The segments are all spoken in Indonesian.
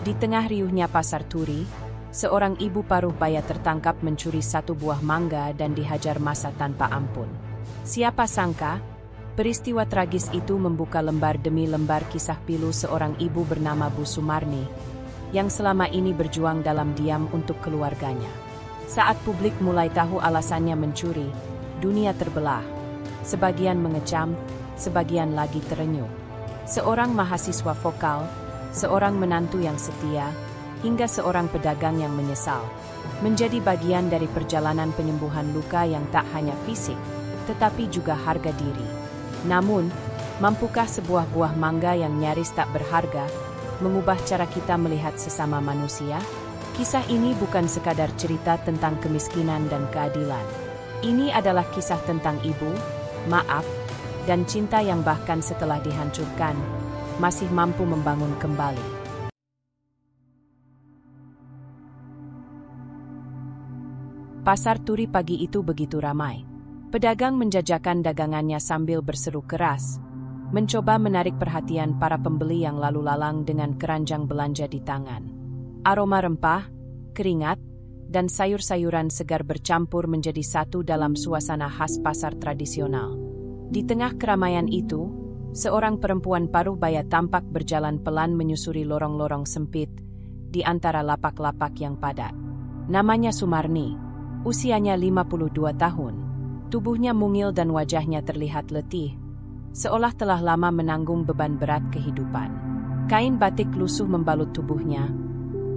Di tengah riuhnya pasar turi, seorang ibu paruh baya tertangkap mencuri satu buah mangga dan dihajar massa tanpa ampun. Siapa sangka, peristiwa tragis itu membuka lembar demi lembar kisah pilu seorang ibu bernama Bu Sumarni, yang selama ini berjuang dalam diam untuk keluarganya. Saat publik mulai tahu alasannya mencuri, dunia terbelah. Sebagian mengecam, sebagian lagi terenyuh. Seorang mahasiswa vokal, seorang menantu yang setia, hingga seorang pedagang yang menyesal, menjadi bagian dari perjalanan penyembuhan luka yang tak hanya fisik, tetapi juga harga diri. Namun, mampukah sebuah buah mangga yang nyaris tak berharga mengubah cara kita melihat sesama manusia? Kisah ini bukan sekadar cerita tentang kemiskinan dan keadilan. Ini adalah kisah tentang ibu, maaf, dan cinta yang bahkan setelah dihancurkan, masih mampu membangun kembali. Pasar turi pagi itu begitu ramai. Pedagang menjajakan dagangannya sambil berseru keras, mencoba menarik perhatian para pembeli yang lalu lalang dengan keranjang belanja di tangan. Aroma rempah, keringat, dan sayur-sayuran segar bercampur menjadi satu dalam suasana khas pasar tradisional. Di tengah keramaian itu, seorang perempuan paruh baya tampak berjalan pelan menyusuri lorong-lorong sempit di antara lapak-lapak yang padat. Namanya Sumarni, usianya 52 tahun. Tubuhnya mungil dan wajahnya terlihat letih, seolah telah lama menanggung beban berat kehidupan. Kain batik lusuh membalut tubuhnya,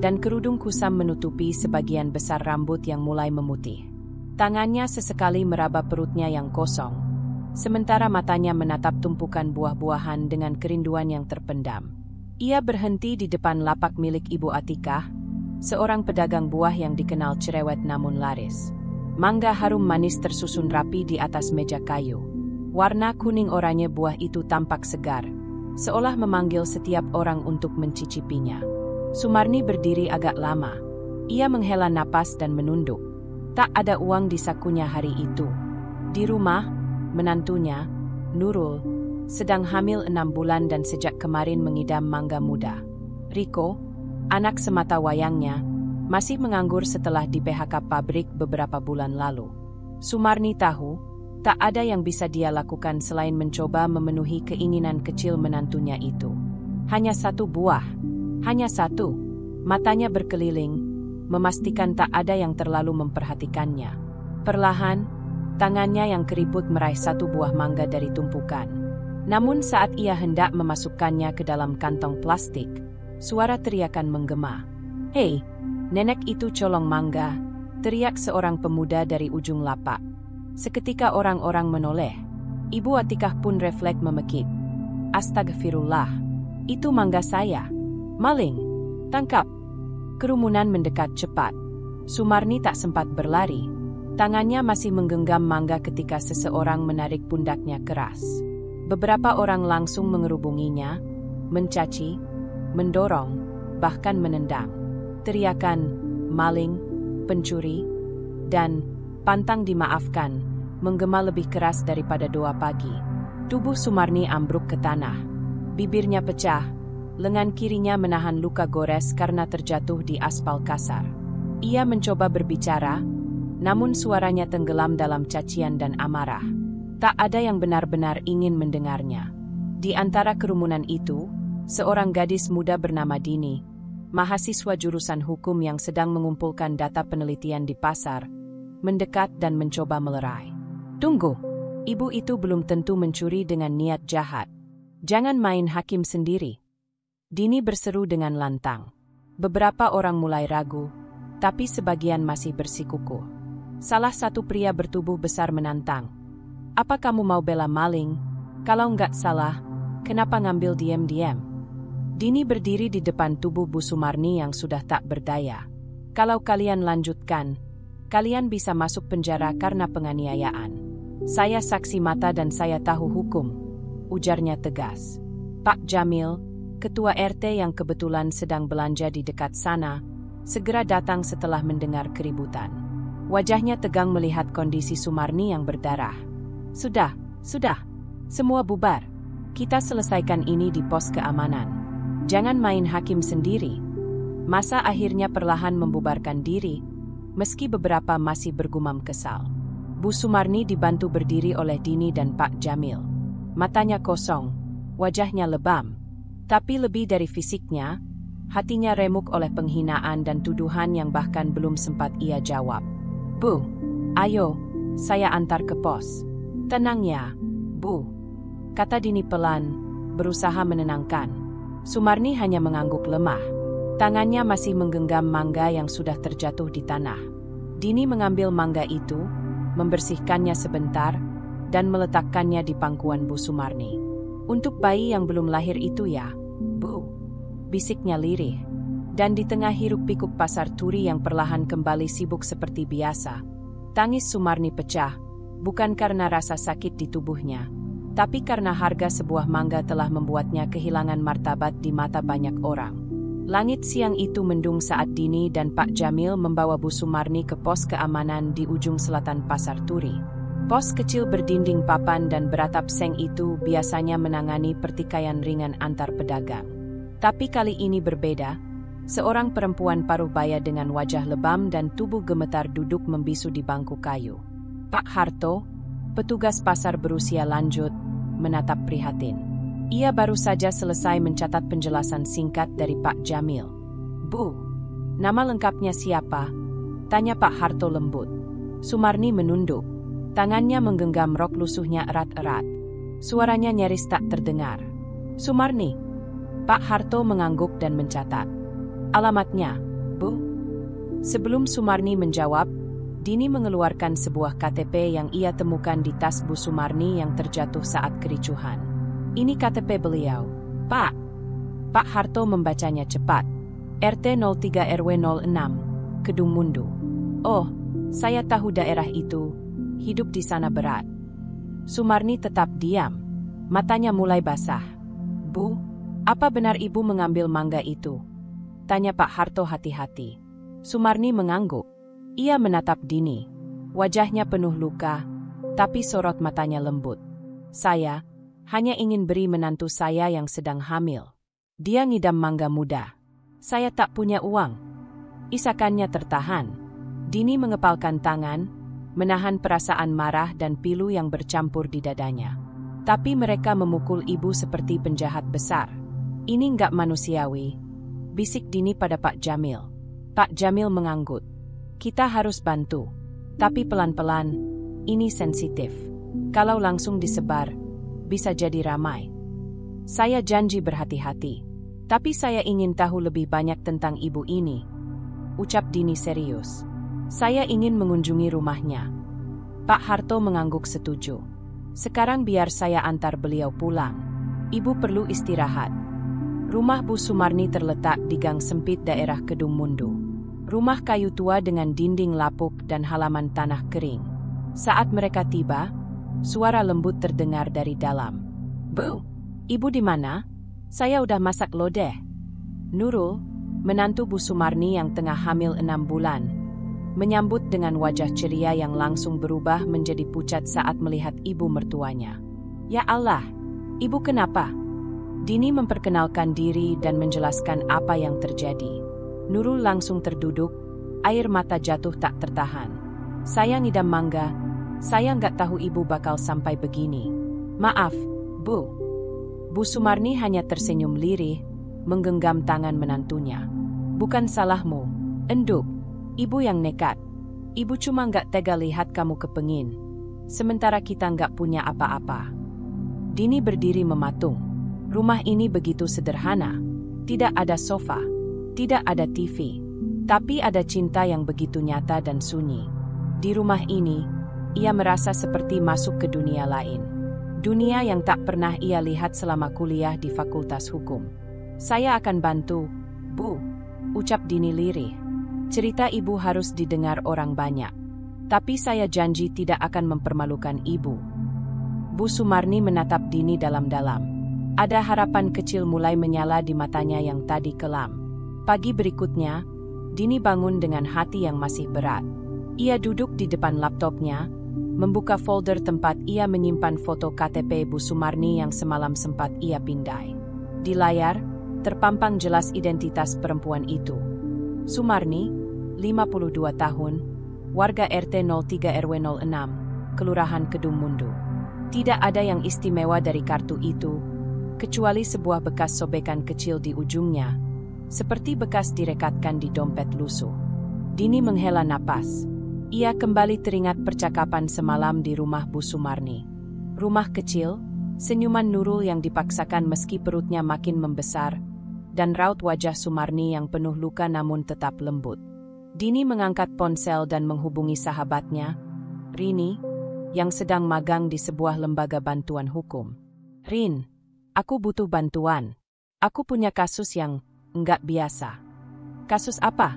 dan kerudung kusam menutupi sebagian besar rambut yang mulai memutih. Tangannya sesekali meraba perutnya yang kosong, sementara matanya menatap tumpukan buah-buahan dengan kerinduan yang terpendam. Ia berhenti di depan lapak milik Ibu Atikah, seorang pedagang buah yang dikenal cerewet namun laris. Mangga harum manis tersusun rapi di atas meja kayu. Warna kuning oranye buah itu tampak segar, seolah memanggil setiap orang untuk mencicipinya. Sumarni berdiri agak lama. Ia menghela napas dan menunduk. Tak ada uang di sakunya hari itu. Di rumah, menantunya, Nurul, sedang hamil 6 bulan dan sejak kemarin mengidam mangga muda. Riko, anak semata wayangnya, masih menganggur setelah di PHK pabrik beberapa bulan lalu. Sumarni tahu, tak ada yang bisa dia lakukan selain mencoba memenuhi keinginan kecil menantunya itu. Hanya satu buah. Hanya satu. Matanya berkeliling, memastikan tak ada yang terlalu memperhatikannya. Perlahan, tangannya yang keriput meraih satu buah mangga dari tumpukan. Namun saat ia hendak memasukkannya ke dalam kantong plastik, suara teriakan menggema. "Hei, nenek itu colong mangga!" teriak seorang pemuda dari ujung lapak. Seketika orang-orang menoleh. Ibu Atikah pun refleks memekik. "Astagfirullah, itu mangga saya. Maling, tangkap!" Kerumunan mendekat cepat. Sumarni tak sempat berlari. Tangannya masih menggenggam mangga ketika seseorang menarik pundaknya keras. Beberapa orang langsung mengerubunginya, mencaci, mendorong, bahkan menendang. Teriakan, "Maling, pencuri," dan "pantang dimaafkan," menggema lebih keras daripada doa pagi. Tubuh Sumarni ambruk ke tanah. Bibirnya pecah. Lengan kirinya menahan luka gores karena terjatuh di aspal kasar. Ia mencoba berbicara, namun suaranya tenggelam dalam cacian dan amarah. Tak ada yang benar-benar ingin mendengarnya. Di antara kerumunan itu, seorang gadis muda bernama Dini, mahasiswa jurusan hukum yang sedang mengumpulkan data penelitian di pasar, mendekat dan mencoba melerai. "Tunggu, ibu itu belum tentu mencuri dengan niat jahat. Jangan main hakim sendiri." Dini berseru dengan lantang. Beberapa orang mulai ragu, tapi sebagian masih bersikukuh. Salah satu pria bertubuh besar menantang. "Apa kamu mau bela maling? Kalau nggak salah, kenapa ngambil diam-diam?" Dini berdiri di depan tubuh Bu Sumarni yang sudah tak berdaya. "Kalau kalian lanjutkan, kalian bisa masuk penjara karena penganiayaan. Saya saksi mata dan saya tahu hukum," ujarnya tegas. Pak Jamil, ketua RT yang kebetulan sedang belanja di dekat sana, segera datang setelah mendengar keributan. Wajahnya tegang melihat kondisi Sumarni yang berdarah. Sudah, semua bubar. Kita selesaikan ini di pos keamanan. Jangan main hakim sendiri." Masa akhirnya perlahan membubarkan diri, meski beberapa masih bergumam kesal. Bu Sumarni dibantu berdiri oleh Dini dan Pak Jamil. Matanya kosong, wajahnya lebam. Tapi lebih dari fisiknya, hatinya remuk oleh penghinaan dan tuduhan yang bahkan belum sempat ia jawab. Bu, ayo, saya antar ke pos. Tenang ya, Bu, kata Dini pelan, berusaha menenangkan. Sumarni hanya mengangguk lemah. Tangannya masih menggenggam mangga yang sudah terjatuh di tanah. Dini mengambil mangga itu, membersihkannya sebentar, dan meletakkannya di pangkuan Bu Sumarni. Untuk bayi yang belum lahir itu ya, Bu, bisiknya lirih. Dan di tengah hiruk-pikuk pasar turi yang perlahan kembali sibuk seperti biasa, tangis Sumarni pecah, bukan karena rasa sakit di tubuhnya, tapi karena harga sebuah mangga telah membuatnya kehilangan martabat di mata banyak orang. Langit siang itu mendung saat Dini dan Pak Jamil membawa Bu Sumarni ke pos keamanan di ujung selatan pasar turi. Pos kecil berdinding papan dan beratap seng itu biasanya menangani pertikaian ringan antar pedagang. Tapi kali ini berbeda. Seorang perempuan paruh baya dengan wajah lebam dan tubuh gemetar duduk membisu di bangku kayu. Pak Harto, petugas pasar berusia lanjut, menatap prihatin. Ia baru saja selesai mencatat penjelasan singkat dari Pak Jamil. Bu, nama lengkapnya siapa? Tanya Pak Harto lembut. Sumarni menunduk. Tangannya menggenggam rok lusuhnya erat-erat. Suaranya nyaris tak terdengar. Sumarni. Pak Harto mengangguk dan mencatat. Alamatnya, Bu? Sebelum Sumarni menjawab, Dini mengeluarkan sebuah KTP yang ia temukan di tas Bu Sumarni yang terjatuh saat kericuhan. Ini KTP beliau. Pak. Pak Harto membacanya cepat. RT 03 RW 06, Kedung Mundu. Oh, saya tahu daerah itu. Hidup di sana berat. Sumarni tetap diam. Matanya mulai basah. Bu, apa benar ibu mengambil mangga itu? Tanya Pak Harto hati-hati. Sumarni mengangguk. Ia menatap Dini. Wajahnya penuh luka, tapi sorot matanya lembut. Saya hanya ingin beri menantu saya yang sedang hamil. Dia ngidam mangga muda. Saya tak punya uang. Isakannya tertahan. Dini mengepalkan tangan, menahan perasaan marah dan pilu yang bercampur di dadanya. Tapi mereka memukul ibu seperti penjahat besar. Ini nggak manusiawi, bisik Dini pada Pak Jamil. Pak Jamil menganggut. Kita harus bantu. Tapi pelan-pelan, ini sensitif. Kalau langsung disebar, bisa jadi ramai. Saya janji berhati-hati. Tapi saya ingin tahu lebih banyak tentang ibu ini. Ucap Dini serius. Saya ingin mengunjungi rumahnya. Pak Harto mengangguk setuju. Sekarang biar saya antar beliau pulang. Ibu perlu istirahat. Rumah Bu Sumarni terletak di gang sempit daerah Kedung Mundu. Rumah kayu tua dengan dinding lapuk dan halaman tanah kering. Saat mereka tiba, suara lembut terdengar dari dalam. Bu, ibu di mana? Saya udah masak lodeh. Nurul, menantu Bu Sumarni yang tengah hamil 6 bulan, menyambut dengan wajah ceria yang langsung berubah menjadi pucat saat melihat ibu mertuanya. Ya Allah, ibu kenapa? Dini memperkenalkan diri dan menjelaskan apa yang terjadi. Nurul langsung terduduk, air mata jatuh tak tertahan. Saya ngidam mangga, saya nggak tahu ibu bakal sampai begini. Maaf, Bu. Bu Sumarni hanya tersenyum lirih, menggenggam tangan menantunya. Bukan salahmu, enduk. Ibu yang nekat. Ibu cuma nggak tega lihat kamu kepengin. Sementara kita nggak punya apa-apa. Dini berdiri mematung. Rumah ini begitu sederhana. Tidak ada sofa. Tidak ada TV. Tapi ada cinta yang begitu nyata dan sunyi. Di rumah ini, ia merasa seperti masuk ke dunia lain. Dunia yang tak pernah ia lihat selama kuliah di Fakultas Hukum. Saya akan bantu, Bu. Ucap Dini lirih. Cerita ibu harus didengar orang banyak. Tapi saya janji tidak akan mempermalukan ibu. Bu Sumarni menatap Dini dalam-dalam. Ada harapan kecil mulai menyala di matanya yang tadi kelam. Pagi berikutnya, Dini bangun dengan hati yang masih berat. Ia duduk di depan laptopnya, membuka folder tempat ia menyimpan foto KTP Bu Sumarni yang semalam sempat ia pindai. Di layar, terpampang jelas identitas perempuan itu. Sumarni, 52 tahun, warga RT 03 RW 06, Kelurahan Kedung Mundu. Tidak ada yang istimewa dari kartu itu, kecuali sebuah bekas sobekan kecil di ujungnya, seperti bekas direkatkan di dompet lusuh. Dini menghela napas. Ia kembali teringat percakapan semalam di rumah Bu Sumarni. Rumah kecil, senyuman Nurul yang dipaksakan meski perutnya makin membesar, dan raut wajah Sumarni yang penuh luka namun tetap lembut. Dini mengangkat ponsel dan menghubungi sahabatnya, Rini, yang sedang magang di sebuah lembaga bantuan hukum. Rin, aku butuh bantuan. Aku punya kasus yang enggak biasa. Kasus apa?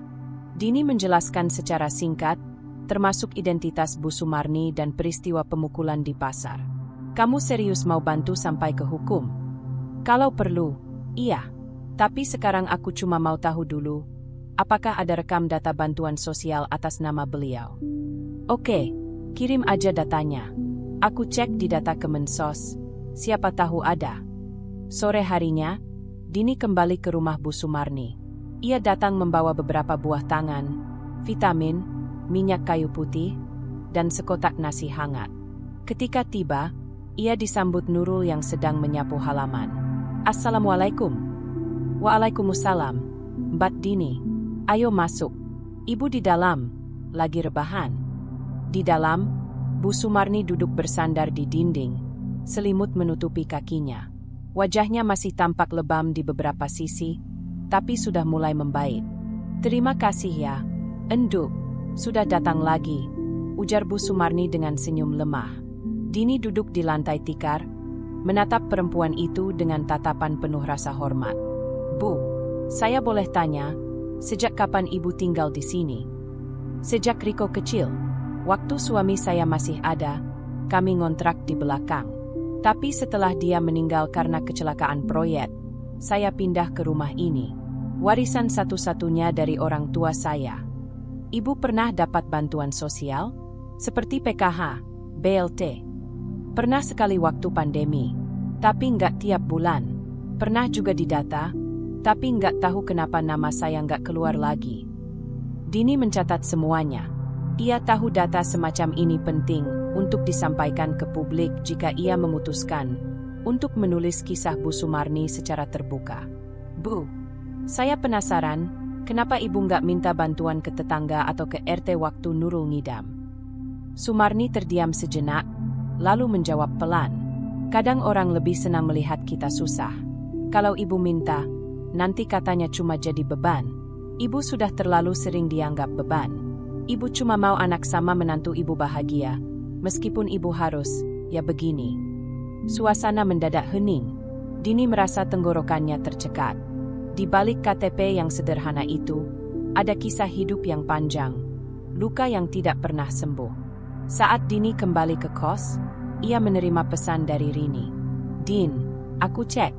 Dini menjelaskan secara singkat, termasuk identitas Bu Sumarni dan peristiwa pemukulan di pasar. Kamu serius mau bantu sampai ke hukum? Kalau perlu, iya. Tapi sekarang aku cuma mau tahu dulu, apakah ada rekam data bantuan sosial atas nama beliau? Oke, kirim aja datanya. Aku cek di data Kemensos, siapa tahu ada. Sore harinya, Dini kembali ke rumah Bu Sumarni. Ia datang membawa beberapa buah tangan, vitamin, minyak kayu putih, dan sekotak nasi hangat. Ketika tiba, ia disambut Nurul yang sedang menyapu halaman. Assalamualaikum. Waalaikumsalam, Mbak Dini. Ayo masuk. Ibu di dalam, lagi rebahan. Di dalam, Bu Sumarni duduk bersandar di dinding, selimut menutupi kakinya. Wajahnya masih tampak lebam di beberapa sisi, tapi sudah mulai membaik. Terima kasih ya, Enduk, sudah datang lagi, ujar Bu Sumarni dengan senyum lemah. Dini duduk di lantai tikar, menatap perempuan itu dengan tatapan penuh rasa hormat. Bu, saya boleh tanya, sejak kapan ibu tinggal di sini? Sejak Riko kecil, waktu suami saya masih ada, kami ngontrak di belakang. Tapi setelah dia meninggal karena kecelakaan proyek, saya pindah ke rumah ini. Warisan satu-satunya dari orang tua saya. Ibu pernah dapat bantuan sosial? Seperti PKH, BLT. Pernah sekali waktu pandemi, tapi nggak tiap bulan. Pernah juga didata, tapi nggak tahu kenapa nama saya nggak keluar lagi. Dini mencatat semuanya. Ia tahu data semacam ini penting untuk disampaikan ke publik jika ia memutuskan untuk menulis kisah Bu Sumarni secara terbuka. Bu, saya penasaran, kenapa ibu nggak minta bantuan ke tetangga atau ke RT waktu Nurul ngidam? Sumarni terdiam sejenak, lalu menjawab pelan. Kadang orang lebih senang melihat kita susah. Kalau ibu minta, nanti katanya cuma jadi beban. Ibu sudah terlalu sering dianggap beban. Ibu cuma mau anak sama menantu ibu bahagia, meskipun ibu harus, ya begini. Suasana mendadak hening. Dini merasa tenggorokannya tercekat. Di balik KTP yang sederhana itu, ada kisah hidup yang panjang, luka yang tidak pernah sembuh. Saat Dini kembali ke kos, ia menerima pesan dari Rini. Din, aku cek.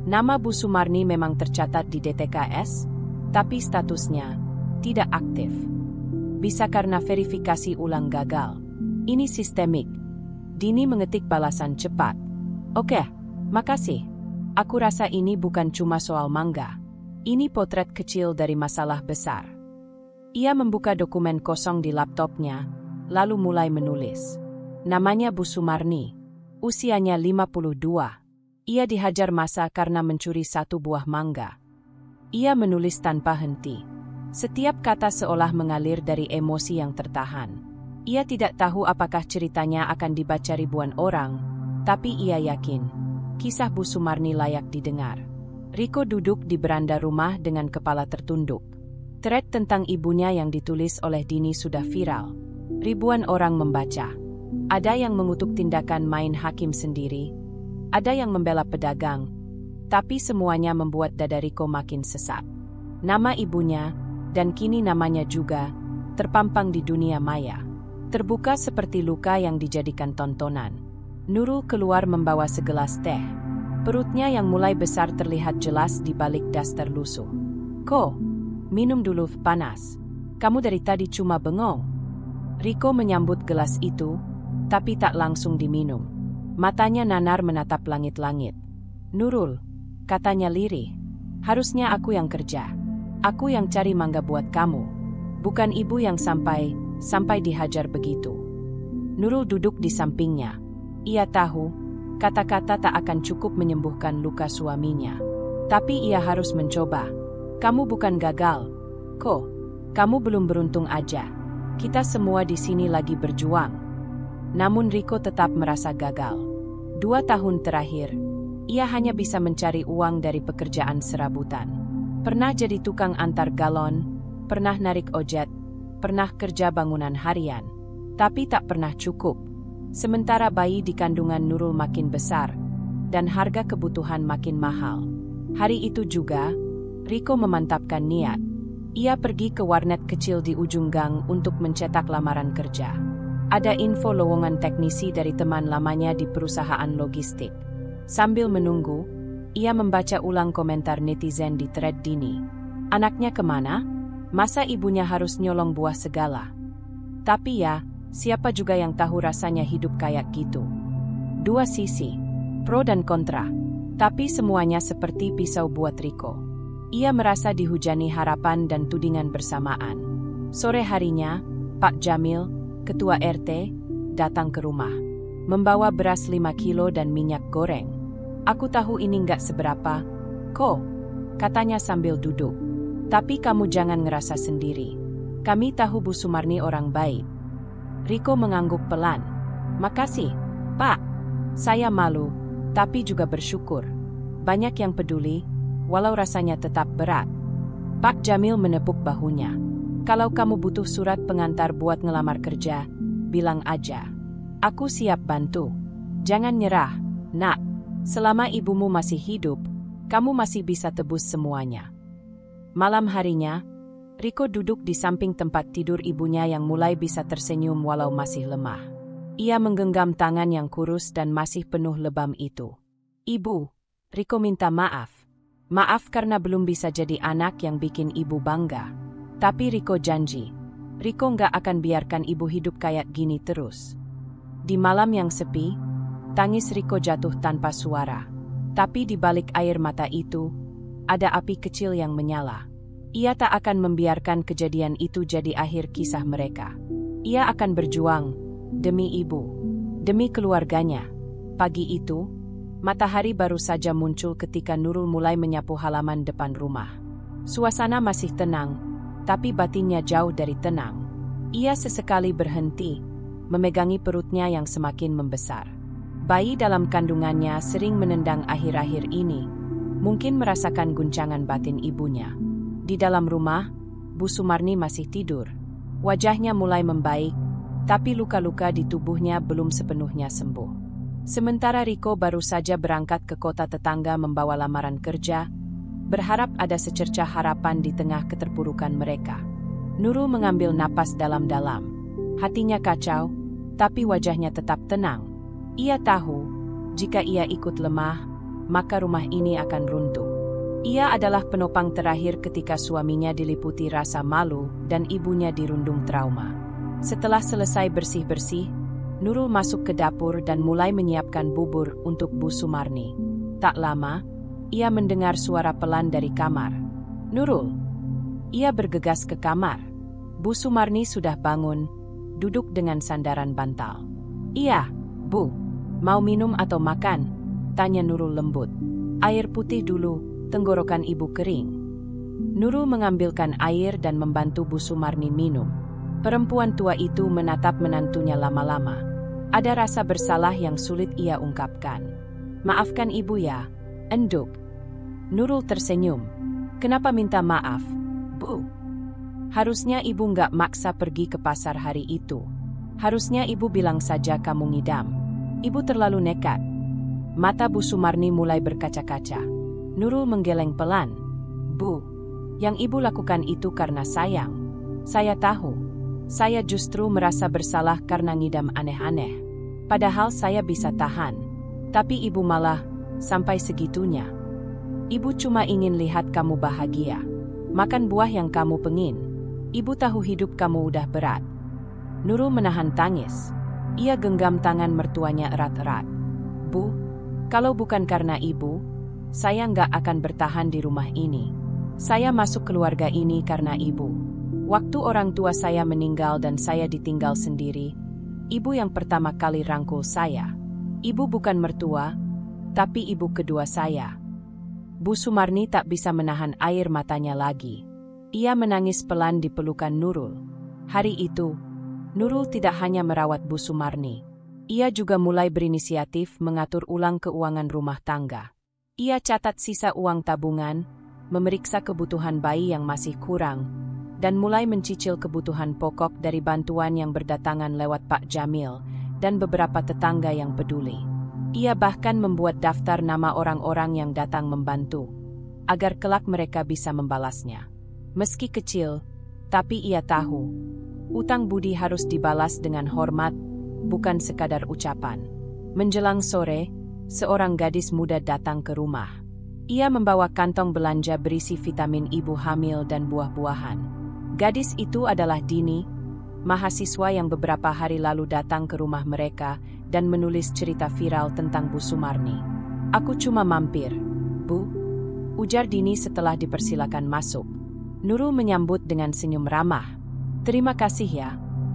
Nama Bu Sumarni memang tercatat di DTKS, tapi statusnya tidak aktif. Bisa karena verifikasi ulang gagal. Ini sistemik. Dini mengetik balasan cepat. Oke, makasih. Aku rasa ini bukan cuma soal mangga. Ini potret kecil dari masalah besar. Ia membuka dokumen kosong di laptopnya, lalu mulai menulis. Namanya Bu Sumarni. Usianya 52. Ia dihajar massa karena mencuri satu buah mangga. Ia menulis tanpa henti. Setiap kata seolah mengalir dari emosi yang tertahan. Ia tidak tahu apakah ceritanya akan dibaca ribuan orang, tapi ia yakin kisah Bu Sumarni layak didengar. Riko duduk di beranda rumah dengan kepala tertunduk. Thread tentang ibunya yang ditulis oleh Dini sudah viral. Ribuan orang membaca. Ada yang mengutuk tindakan main hakim sendiri, ada yang membela pedagang, tapi semuanya membuat dada Riko makin sesak. Nama ibunya, dan kini namanya juga, terpampang di dunia maya. Terbuka seperti luka yang dijadikan tontonan. Nurul keluar membawa segelas teh. Perutnya yang mulai besar terlihat jelas di balik daster lusuh. Ko, minum dulu panas. Kamu dari tadi cuma bengong. Riko menyambut gelas itu, tapi tak langsung diminum. Matanya nanar menatap langit-langit. Nurul, katanya lirih. Harusnya aku yang kerja. Aku yang cari mangga buat kamu. Bukan ibu yang sampai dihajar begitu. Nurul duduk di sampingnya. Ia tahu, kata-kata tak akan cukup menyembuhkan luka suaminya. Tapi ia harus mencoba. Kamu bukan gagal. Kok, kamu belum beruntung aja. Kita semua di sini lagi berjuang. Namun Riko tetap merasa gagal. 2 tahun terakhir, ia hanya bisa mencari uang dari pekerjaan serabutan. Pernah jadi tukang antar galon, pernah narik ojek, pernah kerja bangunan harian. Tapi tak pernah cukup. Sementara bayi di kandungan Nurul makin besar, dan harga kebutuhan makin mahal. Hari itu juga, Riko memantapkan niat. Ia pergi ke warnet kecil di ujung gang untuk mencetak lamaran kerja. Ada info lowongan teknisi dari teman lamanya di perusahaan logistik. Sambil menunggu, ia membaca ulang komentar netizen di thread Dini. Anaknya kemana? Masa ibunya harus nyolong buah segala? Tapi ya, siapa juga yang tahu rasanya hidup kayak gitu? 2 sisi, pro dan kontra. Tapi semuanya seperti pisau buat Riko. Ia merasa dihujani harapan dan tudingan bersamaan. Sore harinya, Pak Jamil, Ketua RT, datang ke rumah. Membawa beras 5 kilo dan minyak goreng. Aku tahu ini nggak seberapa, kok, katanya sambil duduk. Tapi kamu jangan ngerasa sendiri. Kami tahu Bu Sumarni orang baik. Riko mengangguk pelan. Makasih, Pak. Saya malu, tapi juga bersyukur. Banyak yang peduli, walau rasanya tetap berat. Pak Jamil menepuk bahunya. Kalau kamu butuh surat pengantar buat ngelamar kerja, bilang aja. Aku siap bantu. Jangan nyerah, nak. Selama ibumu masih hidup, kamu masih bisa tebus semuanya. Malam harinya, Riko duduk di samping tempat tidur ibunya yang mulai bisa tersenyum walau masih lemah. Ia menggenggam tangan yang kurus dan masih penuh lebam itu. Ibu, Riko minta maaf. Maaf karena belum bisa jadi anak yang bikin ibu bangga. Tapi Riko janji, Riko nggak akan biarkan ibu hidup kayak gini terus. Di malam yang sepi, tangis Riko jatuh tanpa suara. Tapi di balik air mata itu, ada api kecil yang menyala. Ia tak akan membiarkan kejadian itu jadi akhir kisah mereka. Ia akan berjuang, demi ibu, demi keluarganya. Pagi itu, matahari baru saja muncul ketika Nurul mulai menyapu halaman depan rumah. Suasana masih tenang, tapi batinnya jauh dari tenang. Ia sesekali berhenti, memegangi perutnya yang semakin membesar. Bayi dalam kandungannya sering menendang akhir-akhir ini, mungkin merasakan guncangan batin ibunya. Di dalam rumah, Bu Sumarni masih tidur. Wajahnya mulai membaik, tapi luka-luka di tubuhnya belum sepenuhnya sembuh. Sementara Riko baru saja berangkat ke kota tetangga membawa lamaran kerja, berharap ada secercah harapan di tengah keterpurukan mereka. Nurul mengambil napas dalam-dalam. Hatinya kacau, tapi wajahnya tetap tenang. Ia tahu, jika ia ikut lemah, maka rumah ini akan runtuh. Ia adalah penopang terakhir ketika suaminya diliputi rasa malu dan ibunya dirundung trauma. Setelah selesai bersih-bersih, Nurul masuk ke dapur dan mulai menyiapkan bubur untuk Bu Sumarni. Tak lama, ia mendengar suara pelan dari kamar. Nurul. Ia bergegas ke kamar. Bu Sumarni sudah bangun, duduk dengan sandaran bantal. Iya, Bu. Mau minum atau makan? Tanya Nurul lembut. Air putih dulu. Tenggorokan ibu kering. Nurul mengambilkan air dan membantu Bu Sumarni minum. Perempuan tua itu menatap menantunya lama-lama. Ada rasa bersalah yang sulit ia ungkapkan. Maafkan ibu ya, enduk. Nurul tersenyum. Kenapa minta maaf, Bu? Harusnya ibu nggak maksa pergi ke pasar hari itu. Harusnya ibu bilang saja kamu ngidam. Ibu terlalu nekat. Mata Bu Sumarni mulai berkaca-kaca. Nurul menggeleng pelan. Bu, yang ibu lakukan itu karena sayang. Saya tahu. Saya justru merasa bersalah karena ngidam aneh-aneh. Padahal saya bisa tahan. Tapi ibu malah, sampai segitunya. Ibu cuma ingin lihat kamu bahagia. Makan buah yang kamu pengin. Ibu tahu hidup kamu udah berat. Nurul menahan tangis. Ia genggam tangan mertuanya erat-erat. Bu, kalau bukan karena ibu, saya nggak akan bertahan di rumah ini. Saya masuk keluarga ini karena ibu. Waktu orang tua saya meninggal dan saya ditinggal sendiri, ibu yang pertama kali rangkul saya. Ibu bukan mertua, tapi ibu kedua saya. Bu Sumarni tak bisa menahan air matanya lagi. Ia menangis pelan di pelukan Nurul. Hari itu, Nurul tidak hanya merawat Bu Sumarni. Ia juga mulai berinisiatif mengatur ulang keuangan rumah tangga. Ia catat sisa uang tabungan, memeriksa kebutuhan bayi yang masih kurang, dan mulai mencicil kebutuhan pokok dari bantuan yang berdatangan lewat Pak Jamil dan beberapa tetangga yang peduli. Ia bahkan membuat daftar nama orang-orang yang datang membantu, agar kelak mereka bisa membalasnya. Meski kecil, tapi ia tahu, utang budi harus dibalas dengan hormat, bukan sekadar ucapan. Menjelang sore, seorang gadis muda datang ke rumah. Ia membawa kantong belanja berisi vitamin ibu hamil dan buah-buahan. Gadis itu adalah Dini, mahasiswa yang beberapa hari lalu datang ke rumah mereka dan menulis cerita viral tentang Bu Sumarni. "Aku cuma mampir, Bu," ujar Dini setelah dipersilakan masuk. Nurul menyambut dengan senyum ramah. "Terima kasih ya,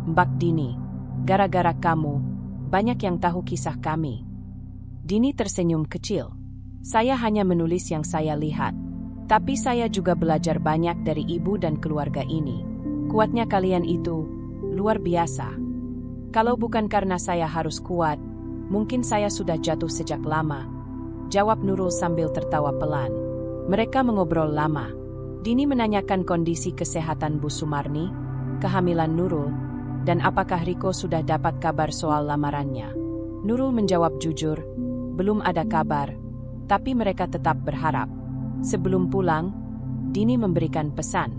Mbak Dini. Gara-gara kamu, banyak yang tahu kisah kami." Dini tersenyum kecil. "Saya hanya menulis yang saya lihat. Tapi saya juga belajar banyak dari ibu dan keluarga ini. Kuatnya kalian itu luar biasa. Kalau bukan karena saya harus kuat, mungkin saya sudah jatuh sejak lama," jawab Nurul sambil tertawa pelan. Mereka mengobrol lama. Dini menanyakan kondisi kesehatan Bu Sumarni, kehamilan Nurul, dan apakah Riko sudah dapat kabar soal lamarannya. Nurul menjawab jujur, belum ada kabar, tapi mereka tetap berharap. Sebelum pulang, Dini memberikan pesan.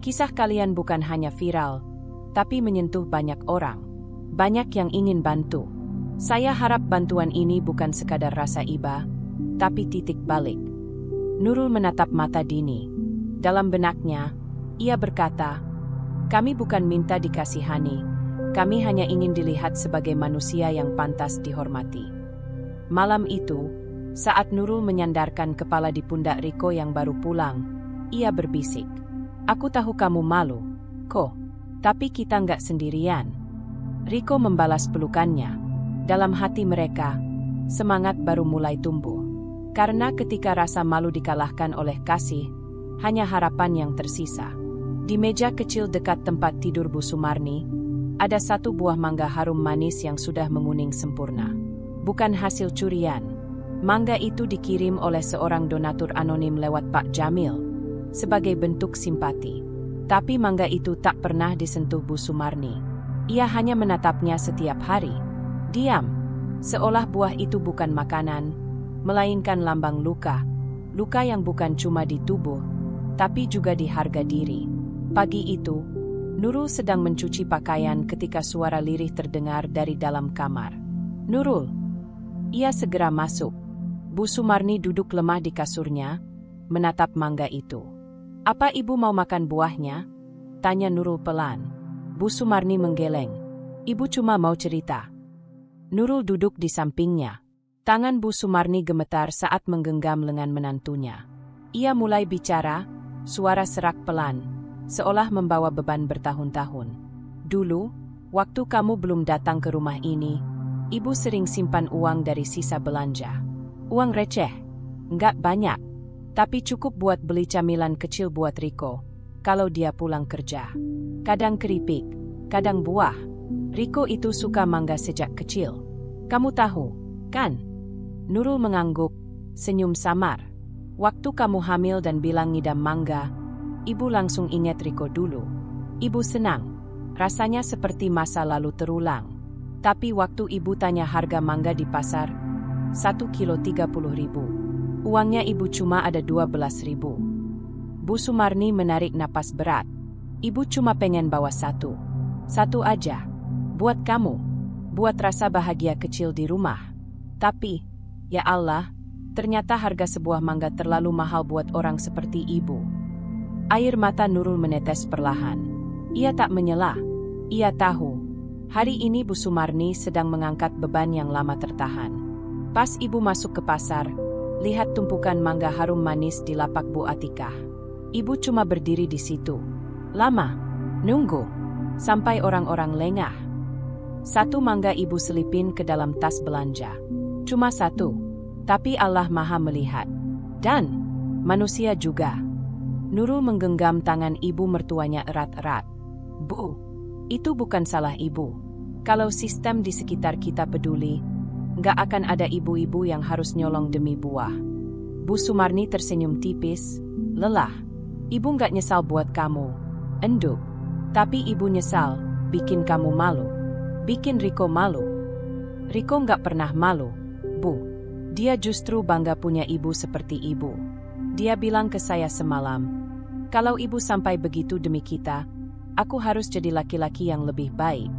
"Kisah kalian bukan hanya viral, tapi menyentuh banyak orang. Banyak yang ingin bantu. Saya harap bantuan ini bukan sekadar rasa iba, tapi titik balik." Nurul menatap mata Dini. Dalam benaknya, ia berkata, "Kami bukan minta dikasihani, kami hanya ingin dilihat sebagai manusia yang pantas dihormati." Malam itu, saat Nurul menyandarkan kepala di pundak Riko yang baru pulang, ia berbisik, "Aku tahu kamu malu, Ko, tapi kita nggak sendirian." Riko membalas pelukannya. Dalam hati mereka, semangat baru mulai tumbuh. Karena ketika rasa malu dikalahkan oleh kasih, hanya harapan yang tersisa. Di meja kecil dekat tempat tidur Bu Sumarni, ada satu buah mangga harum manis yang sudah menguning sempurna. Bukan hasil curian. Mangga itu dikirim oleh seorang donatur anonim lewat Pak Jamil, sebagai bentuk simpati. Tapi mangga itu tak pernah disentuh Bu Sumarni. Ia hanya menatapnya setiap hari. Diam, seolah buah itu bukan makanan, melainkan lambang luka. Luka yang bukan cuma di tubuh, tapi juga di harga diri. Pagi itu, Nurul sedang mencuci pakaian ketika suara lirih terdengar dari dalam kamar. "Nurul!" Ia segera masuk. Bu Sumarni duduk lemah di kasurnya, menatap mangga itu. "Apa ibu mau makan buahnya?" tanya Nurul pelan. Bu Sumarni menggeleng. "Ibu cuma mau cerita." Nurul duduk di sampingnya. Tangan Bu Sumarni gemetar saat menggenggam lengan menantunya. Ia mulai bicara, suara serak pelan, seolah membawa beban bertahun-tahun. "Dulu, waktu kamu belum datang ke rumah ini, ibu sering simpan uang dari sisa belanja. Uang receh, nggak banyak, tapi cukup buat beli camilan kecil buat Riko kalau dia pulang kerja. Kadang keripik, kadang buah. Riko itu suka mangga sejak kecil. Kamu tahu, kan?" Nurul mengangguk, senyum samar. "Waktu kamu hamil dan bilang ngidam mangga, ibu langsung ingat Riko dulu. Ibu senang, rasanya seperti masa lalu terulang. Tapi waktu ibu tanya harga mangga di pasar, 1 kilo 30.000. Uangnya ibu cuma ada 12.000. Bu Sumarni menarik napas berat. "Ibu cuma pengen bawa satu aja. Buat kamu, buat rasa bahagia kecil di rumah. Tapi, ya Allah, ternyata harga sebuah mangga terlalu mahal buat orang seperti ibu." Air mata Nurul menetes perlahan. Ia tak menyela. Ia tahu, hari ini Bu Sumarni sedang mengangkat beban yang lama tertahan. Pas ibu masuk ke pasar, lihat tumpukan mangga harum manis di lapak Bu Atikah. Ibu cuma berdiri di situ. Lama. Nunggu. Sampai orang-orang lengah. Satu mangga ibu selipin ke dalam tas belanja. Cuma satu. Tapi Allah Maha melihat. Dan manusia juga. Nurul menggenggam tangan ibu mertuanya erat-erat. Bu, itu bukan salah ibu. Kalau sistem di sekitar kita peduli, nggak akan ada ibu-ibu yang harus nyolong demi buah. Bu Sumarni tersenyum tipis. Lelah. Ibu nggak nyesal buat kamu. Enduk. Tapi ibu nyesal, bikin kamu malu. Bikin Riko malu. Riko nggak pernah malu, Bu. Dia justru bangga punya ibu seperti ibu. Dia bilang ke saya semalam, kalau ibu sampai begitu demi kita, aku harus jadi laki-laki yang lebih baik.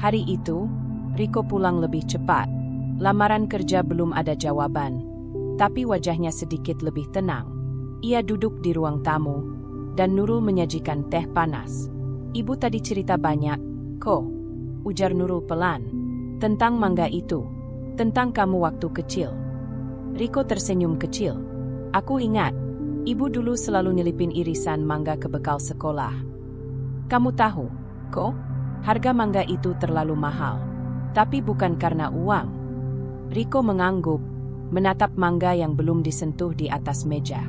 Hari itu, Riko pulang lebih cepat. Lamaran kerja belum ada jawaban, tapi wajahnya sedikit lebih tenang. Ia duduk di ruang tamu, dan Nurul menyajikan teh panas. Ibu tadi cerita banyak, kok, ujar Nurul pelan. Tentang mangga itu, tentang kamu waktu kecil. Riko tersenyum kecil. Aku ingat, ibu dulu selalu nyelipin irisan mangga ke bekal sekolah. Kamu tahu, kok, harga mangga itu terlalu mahal. Tapi bukan karena uang. Riko mengangguk, menatap mangga yang belum disentuh di atas meja.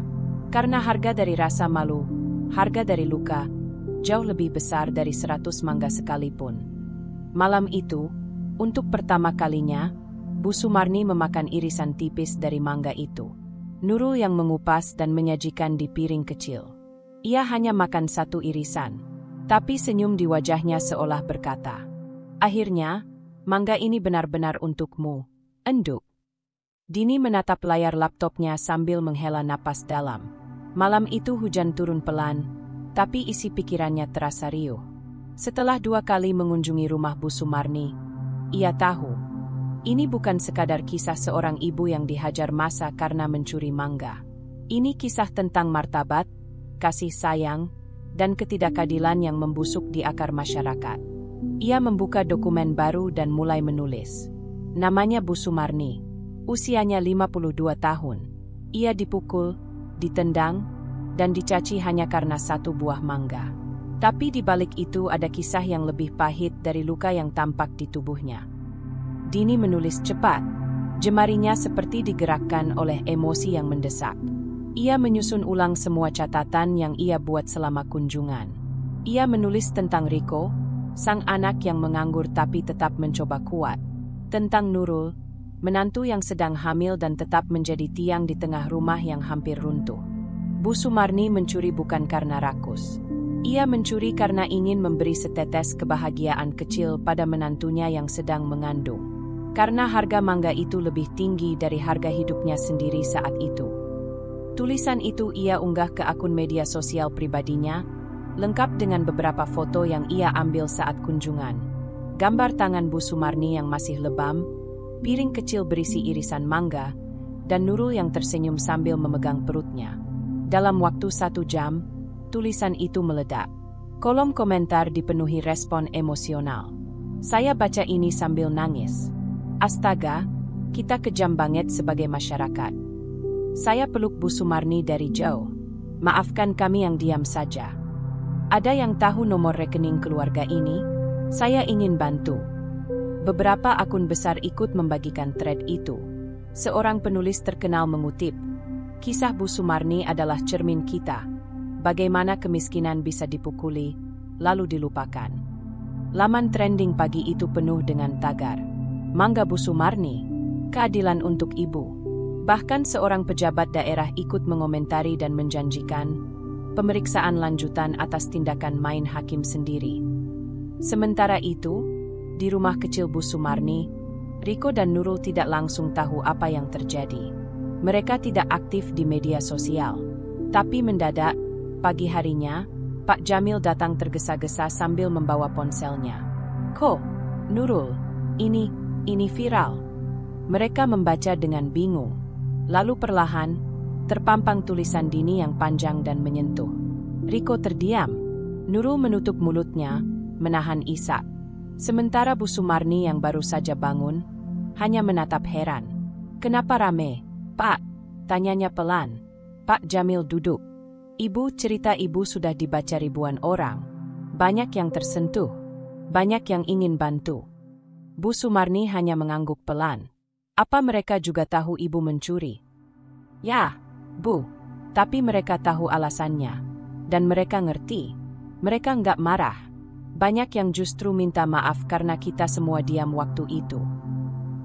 Karena harga dari rasa malu, harga dari luka, jauh lebih besar dari 100 mangga sekalipun. Malam itu, untuk pertama kalinya, Bu Sumarni memakan irisan tipis dari mangga itu. Nurul yang mengupas dan menyajikan di piring kecil. Ia hanya makan satu irisan, tapi senyum di wajahnya seolah berkata, akhirnya, mangga ini benar-benar untukmu, Enduk. Dini menatap layar laptopnya sambil menghela napas dalam. Malam itu hujan turun pelan, tapi isi pikirannya terasa riuh. Setelah 2 kali mengunjungi rumah Bu Sumarni, ia tahu, ini bukan sekadar kisah seorang ibu yang dihajar masa karena mencuri mangga. Ini kisah tentang martabat, kasih sayang, dan ketidakadilan yang membusuk di akar masyarakat. Ia membuka dokumen baru dan mulai menulis. Namanya Bu Sumarni. Usianya 52 tahun. Ia dipukul, ditendang, dan dicaci hanya karena satu buah mangga. Tapi di balik itu ada kisah yang lebih pahit dari luka yang tampak di tubuhnya. Dini menulis cepat. Jemarinya seperti digerakkan oleh emosi yang mendesak. Ia menyusun ulang semua catatan yang ia buat selama kunjungan. Ia menulis tentang Riko, sang anak yang menganggur tapi tetap mencoba kuat. Tentang Nurul, menantu yang sedang hamil dan tetap menjadi tiang di tengah rumah yang hampir runtuh. Bu Sumarni mencuri bukan karena rakus. Ia mencuri karena ingin memberi setetes kebahagiaan kecil pada menantunya yang sedang mengandung. Karena harga mangga itu lebih tinggi dari harga hidupnya sendiri saat itu. Tulisan itu ia unggah ke akun media sosial pribadinya, lengkap dengan beberapa foto yang ia ambil saat kunjungan. Gambar tangan Bu Sumarni yang masih lebam, piring kecil berisi irisan mangga, dan Nurul yang tersenyum sambil memegang perutnya. Dalam waktu 1 jam, tulisan itu meledak. Kolom komentar dipenuhi respon emosional. Saya baca ini sambil nangis. Astaga, kita kejam banget sebagai masyarakat. Saya peluk Bu Sumarni dari jauh. Maafkan kami yang diam saja. Ada yang tahu nomor rekening keluarga ini? Saya ingin bantu. Beberapa akun besar ikut membagikan thread itu. Seorang penulis terkenal mengutip, kisah Bu Sumarni adalah cermin kita. Bagaimana kemiskinan bisa dipukuli, lalu dilupakan. Laman trending pagi itu penuh dengan tagar. Mangga Bu Sumarni, keadilan untuk ibu. Bahkan seorang pejabat daerah ikut mengomentari dan menjanjikan pemeriksaan lanjutan atas tindakan main hakim sendiri. Sementara itu, di rumah kecil Bu Sumarni, Riko dan Nurul tidak langsung tahu apa yang terjadi. Mereka tidak aktif di media sosial. Tapi mendadak, pagi harinya, Pak Jamil datang tergesa-gesa sambil membawa ponselnya. Kok, Nurul, ini viral. Mereka membaca dengan bingung. Lalu perlahan, terpampang tulisan Dini yang panjang dan menyentuh. Riko terdiam. Nurul menutup mulutnya, menahan isak. Sementara Bu Sumarni yang baru saja bangun, hanya menatap heran. Kenapa rame, Pak? Tanyanya pelan. Pak Jamil duduk. Ibu, cerita ibu sudah dibaca ribuan orang. Banyak yang tersentuh. Banyak yang ingin bantu. Bu Sumarni hanya mengangguk pelan. Apa mereka juga tahu ibu mencuri? Ya, Bu. Tapi mereka tahu alasannya. Dan mereka ngerti. Mereka nggak marah. Banyak yang justru minta maaf karena kita semua diam waktu itu.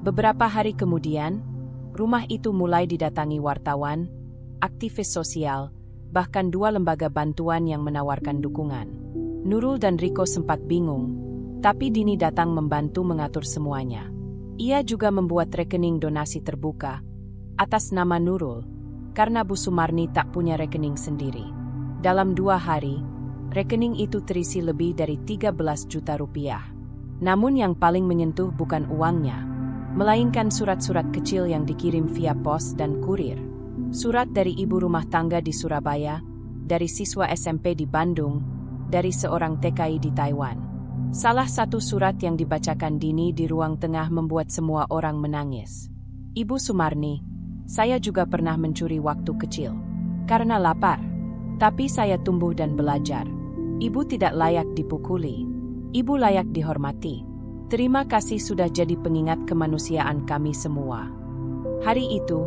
Beberapa hari kemudian, rumah itu mulai didatangi wartawan, aktivis sosial, bahkan 2 lembaga bantuan yang menawarkan dukungan. Nurul dan Riko sempat bingung, tapi Dini datang membantu mengatur semuanya. Ia juga membuat rekening donasi terbuka atas nama Nurul, karena Bu Sumarni tak punya rekening sendiri. Dalam 2 hari, rekening itu terisi lebih dari 13 juta rupiah. Namun yang paling menyentuh bukan uangnya, melainkan surat-surat kecil yang dikirim via pos dan kurir. Surat dari ibu rumah tangga di Surabaya, dari siswa SMP di Bandung, dari seorang TKI di Taiwan. Salah satu surat yang dibacakan Dini di ruang tengah membuat semua orang menangis. Ibu Sumarni, saya juga pernah mencuri waktu kecil. Karena lapar. Tapi saya tumbuh dan belajar. Ibu tidak layak dipukuli. Ibu layak dihormati. Terima kasih sudah jadi pengingat kemanusiaan kami semua. Hari itu,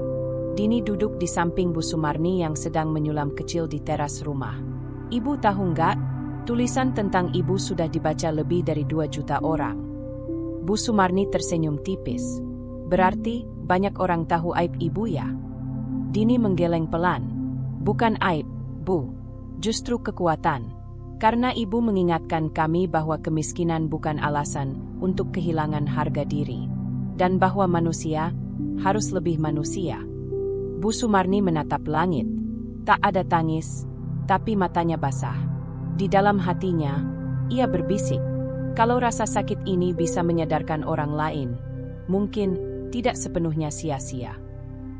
Dini duduk di samping Bu Sumarni yang sedang menyulam kecil di teras rumah. Ibu tahu nggak, tulisan tentang ibu sudah dibaca lebih dari 2 juta orang. Bu Sumarni tersenyum tipis. Berarti, banyak orang tahu aib ibu ya? Dini menggeleng pelan. Bukan aib, Bu. Justru kekuatan. Karena ibu mengingatkan kami bahwa kemiskinan bukan alasan untuk kehilangan harga diri. Dan bahwa manusia harus lebih manusia. Bu Sumarni menatap langit. Tak ada tangis, tapi matanya basah. Di dalam hatinya, ia berbisik. Kalau rasa sakit ini bisa menyadarkan orang lain, mungkin tidak sepenuhnya sia-sia.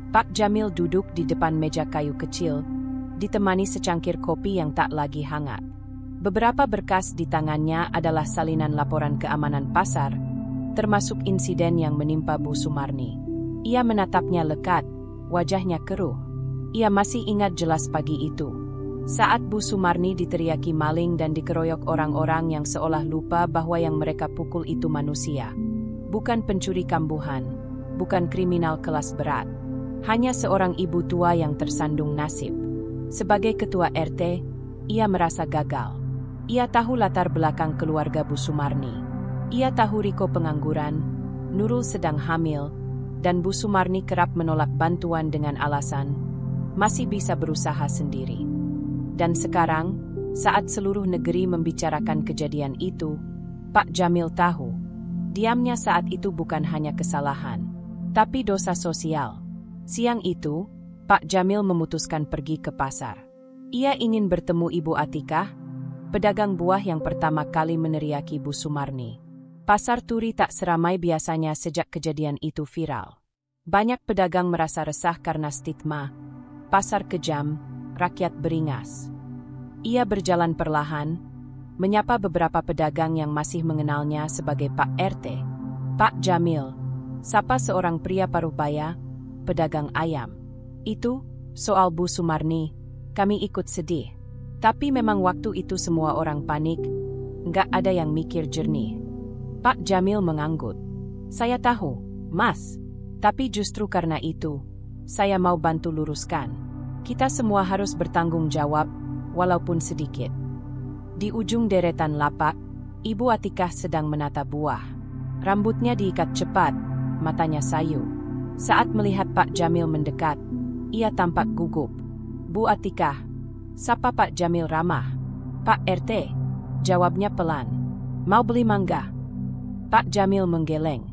Pak Jamil duduk di depan meja kayu kecil, ditemani secangkir kopi yang tak lagi hangat. Beberapa berkas di tangannya adalah salinan laporan keamanan pasar, termasuk insiden yang menimpa Bu Sumarni. Ia menatapnya lekat, wajahnya keruh. Ia masih ingat jelas pagi itu. Saat Bu Sumarni diteriaki maling dan dikeroyok orang-orang yang seolah lupa bahwa yang mereka pukul itu manusia. Bukan pencuri kambuhan, bukan kriminal kelas berat. Hanya seorang ibu tua yang tersandung nasib. Sebagai ketua RT, ia merasa gagal. Ia tahu latar belakang keluarga Bu Sumarni. Ia tahu Riko pengangguran, Nurul sedang hamil, dan Bu Sumarni kerap menolak bantuan dengan alasan masih bisa berusaha sendiri. Dan sekarang, saat seluruh negeri membicarakan kejadian itu, Pak Jamil tahu, diamnya saat itu bukan hanya kesalahan, tapi dosa sosial. Siang itu, Pak Jamil memutuskan pergi ke pasar. Ia ingin bertemu Ibu Atikah, pedagang buah yang pertama kali meneriaki Bu Sumarni. Pasar Turi tak seramai biasanya sejak kejadian itu viral. Banyak pedagang merasa resah karena stigma, pasar kejam, rakyat beringas. Ia berjalan perlahan, menyapa beberapa pedagang yang masih mengenalnya sebagai Pak RT. Pak Jamil, sapa seorang pria paruh baya, pedagang ayam. Itu, soal Bu Sumarni, kami ikut sedih. Tapi memang waktu itu semua orang panik, nggak ada yang mikir jernih. Pak Jamil mengangguk. Saya tahu, Mas. Tapi justru karena itu, saya mau bantu luruskan. Kita semua harus bertanggung jawab, walaupun sedikit. Di ujung deretan lapak, Ibu Atikah sedang menata buah. Rambutnya diikat cepat, matanya sayu. Saat melihat Pak Jamil mendekat, ia tampak gugup. Bu Atikah, sapa Pak Jamil ramah. Pak RT, jawabnya pelan. Mau beli mangga? Pak Jamil menggeleng.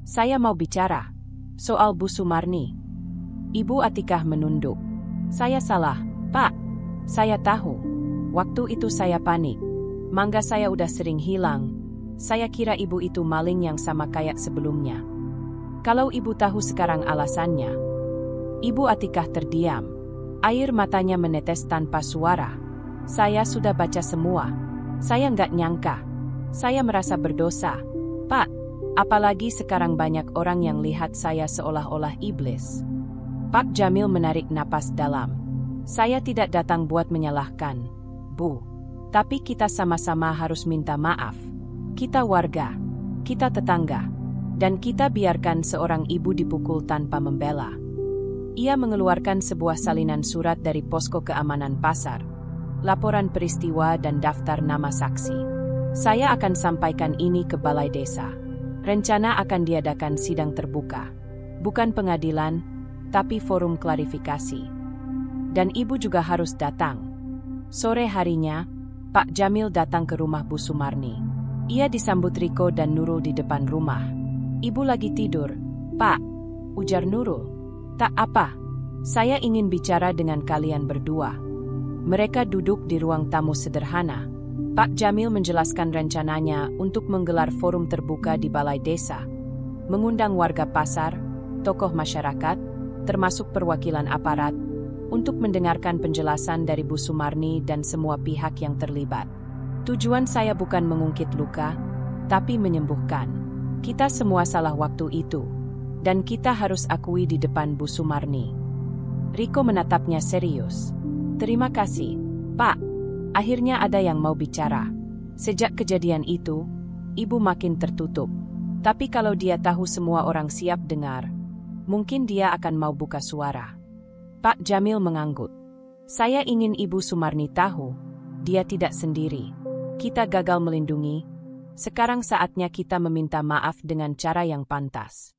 Saya mau bicara soal Bu Sumarni. Ibu Atikah menunduk. Saya salah, Pak. Saya tahu. Waktu itu saya panik. Mangga saya udah sering hilang. Saya kira ibu itu maling yang sama kayak sebelumnya. Kalau ibu tahu sekarang alasannya. Ibu Atikah terdiam. Air matanya menetes tanpa suara. Saya sudah baca semua. Saya nggak nyangka. Saya merasa berdosa. Pak, apalagi sekarang banyak orang yang lihat saya seolah-olah iblis. Pak Jamil menarik napas dalam. Saya tidak datang buat menyalahkan, Bu. Tapi kita sama-sama harus minta maaf. Kita warga, kita tetangga, dan kita biarkan seorang ibu dipukul tanpa membela. Ia mengeluarkan sebuah salinan surat dari posko keamanan pasar, laporan peristiwa dan daftar nama saksi. Saya akan sampaikan ini ke balai desa. Rencana akan diadakan sidang terbuka. Bukan pengadilan, tapi forum klarifikasi. Dan ibu juga harus datang. Sore harinya, Pak Jamil datang ke rumah Bu Sumarni. Ia disambut Riko dan Nurul di depan rumah. Ibu lagi tidur, Pak, ujar Nurul. Tak apa, saya ingin bicara dengan kalian berdua. Mereka duduk di ruang tamu sederhana. Pak Jamil menjelaskan rencananya untuk menggelar forum terbuka di balai desa, mengundang warga pasar, tokoh masyarakat, termasuk perwakilan aparat, untuk mendengarkan penjelasan dari Bu Sumarni dan semua pihak yang terlibat. Tujuan saya bukan mengungkit luka, tapi menyembuhkan. Kita semua salah waktu itu, dan kita harus akui di depan Bu Sumarni. Riko menatapnya serius. Terima kasih, Pak. Akhirnya ada yang mau bicara. Sejak kejadian itu, Ibu makin tertutup. Tapi kalau dia tahu semua orang siap dengar, mungkin dia akan mau buka suara. Pak Jamil mengangguk. Saya ingin Ibu Sumarni tahu, dia tidak sendiri. Kita gagal melindungi. Sekarang saatnya kita meminta maaf dengan cara yang pantas.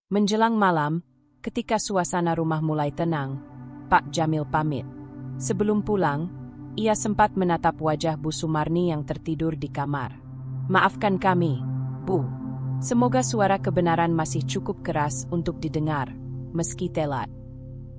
Menjelang malam, ketika suasana rumah mulai tenang, Pak Jamil pamit. Sebelum pulang, ia sempat menatap wajah Bu Sumarni yang tertidur di kamar. Maafkan kami, Bu. Semoga suara kebenaran masih cukup keras untuk didengar, meski telat.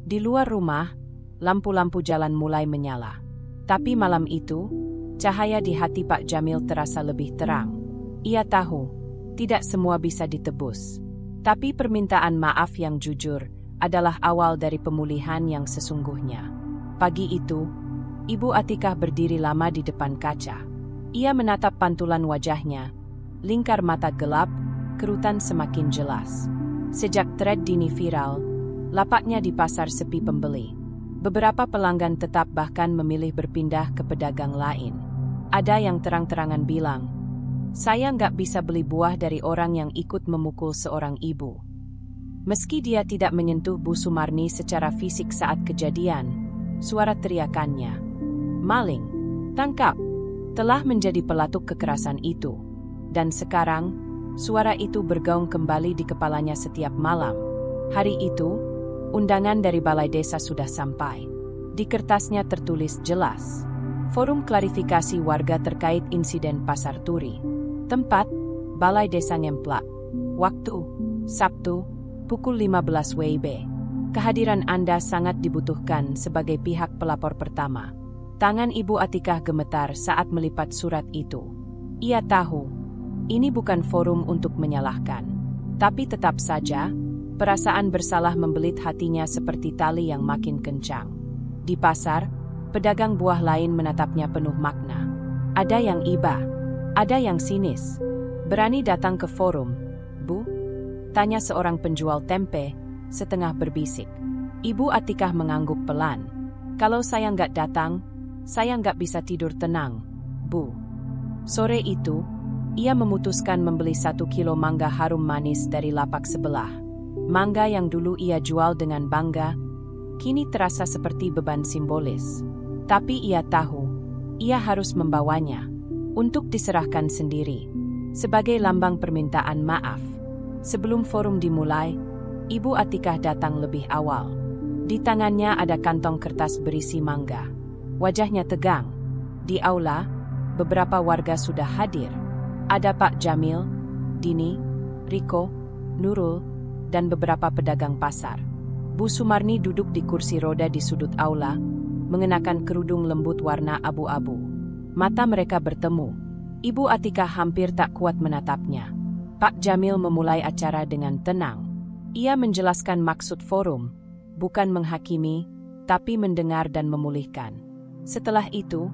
Di luar rumah, lampu-lampu jalan mulai menyala. Tapi malam itu, cahaya di hati Pak Jamil terasa lebih terang. Ia tahu, tidak semua bisa ditebus. Tapi permintaan maaf yang jujur adalah awal dari pemulihan yang sesungguhnya. Pagi itu, Ibu Atikah berdiri lama di depan kaca. Ia menatap pantulan wajahnya, lingkar mata gelap, kerutan semakin jelas. Sejak thread Dini viral, lapaknya di pasar sepi pembeli. Beberapa pelanggan tetap bahkan memilih berpindah ke pedagang lain. Ada yang terang-terangan bilang, saya nggak bisa beli buah dari orang yang ikut memukul seorang ibu. Meski dia tidak menyentuh Bu Sumarni secara fisik saat kejadian, suara teriakannya, maling, tangkap, telah menjadi pelatuk kekerasan itu. Dan sekarang, suara itu bergaung kembali di kepalanya setiap malam. Hari itu, undangan dari balai desa sudah sampai. Di kertasnya tertulis jelas, forum klarifikasi warga terkait insiden Pasar Turi. Tempat, Balai Desa Ngemplak. Waktu, Sabtu, pukul 15 WIB. Kehadiran Anda sangat dibutuhkan sebagai pihak pelapor pertama. Tangan Ibu Atikah gemetar saat melipat surat itu. Ia tahu, ini bukan forum untuk menyalahkan. Tapi tetap saja, perasaan bersalah membelit hatinya seperti tali yang makin kencang. Di pasar, pedagang buah lain menatapnya penuh makna. Ada yang iba, ada yang sinis. Berani datang ke forum, Bu? Tanya seorang penjual tempe, setengah berbisik. Ibu Atikah mengangguk pelan. Kalau saya nggak datang, saya nggak bisa tidur tenang, Bu. Sore itu, ia memutuskan membeli 1 kilo mangga harum manis dari lapak sebelah. Mangga yang dulu ia jual dengan bangga, kini terasa seperti beban simbolis. Tapi ia tahu, ia harus membawanya untuk diserahkan sendiri, sebagai lambang permintaan maaf. Sebelum forum dimulai, Ibu Atikah datang lebih awal. Di tangannya ada kantong kertas berisi mangga. Wajahnya tegang. Di aula, beberapa warga sudah hadir. Ada Pak Jamil, Dini, Riko, Nurul, dan beberapa pedagang pasar. Bu Sumarni duduk di kursi roda di sudut aula, mengenakan kerudung lembut warna abu-abu. Mata mereka bertemu. Ibu Atikah hampir tak kuat menatapnya. Pak Jamil memulai acara dengan tenang. Ia menjelaskan maksud forum, bukan menghakimi, tapi mendengar dan memulihkan. Setelah itu,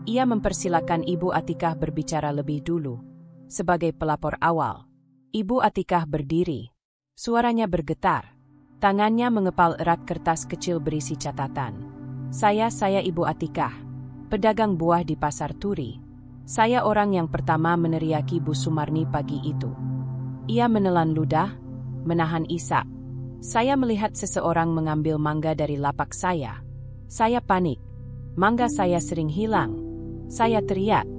ia mempersilakan Ibu Atikah berbicara lebih dulu. Sebagai pelapor awal, Ibu Atikah berdiri. Suaranya bergetar. Tangannya mengepal erat kertas kecil berisi catatan. Saya Ibu Atikah, pedagang buah di Pasar Turi. Saya orang yang pertama meneriaki Bu Sumarni pagi itu. Ia menelan ludah, menahan isak. Saya melihat seseorang mengambil mangga dari lapak saya. Saya panik. Mangga saya sering hilang. Saya teriak.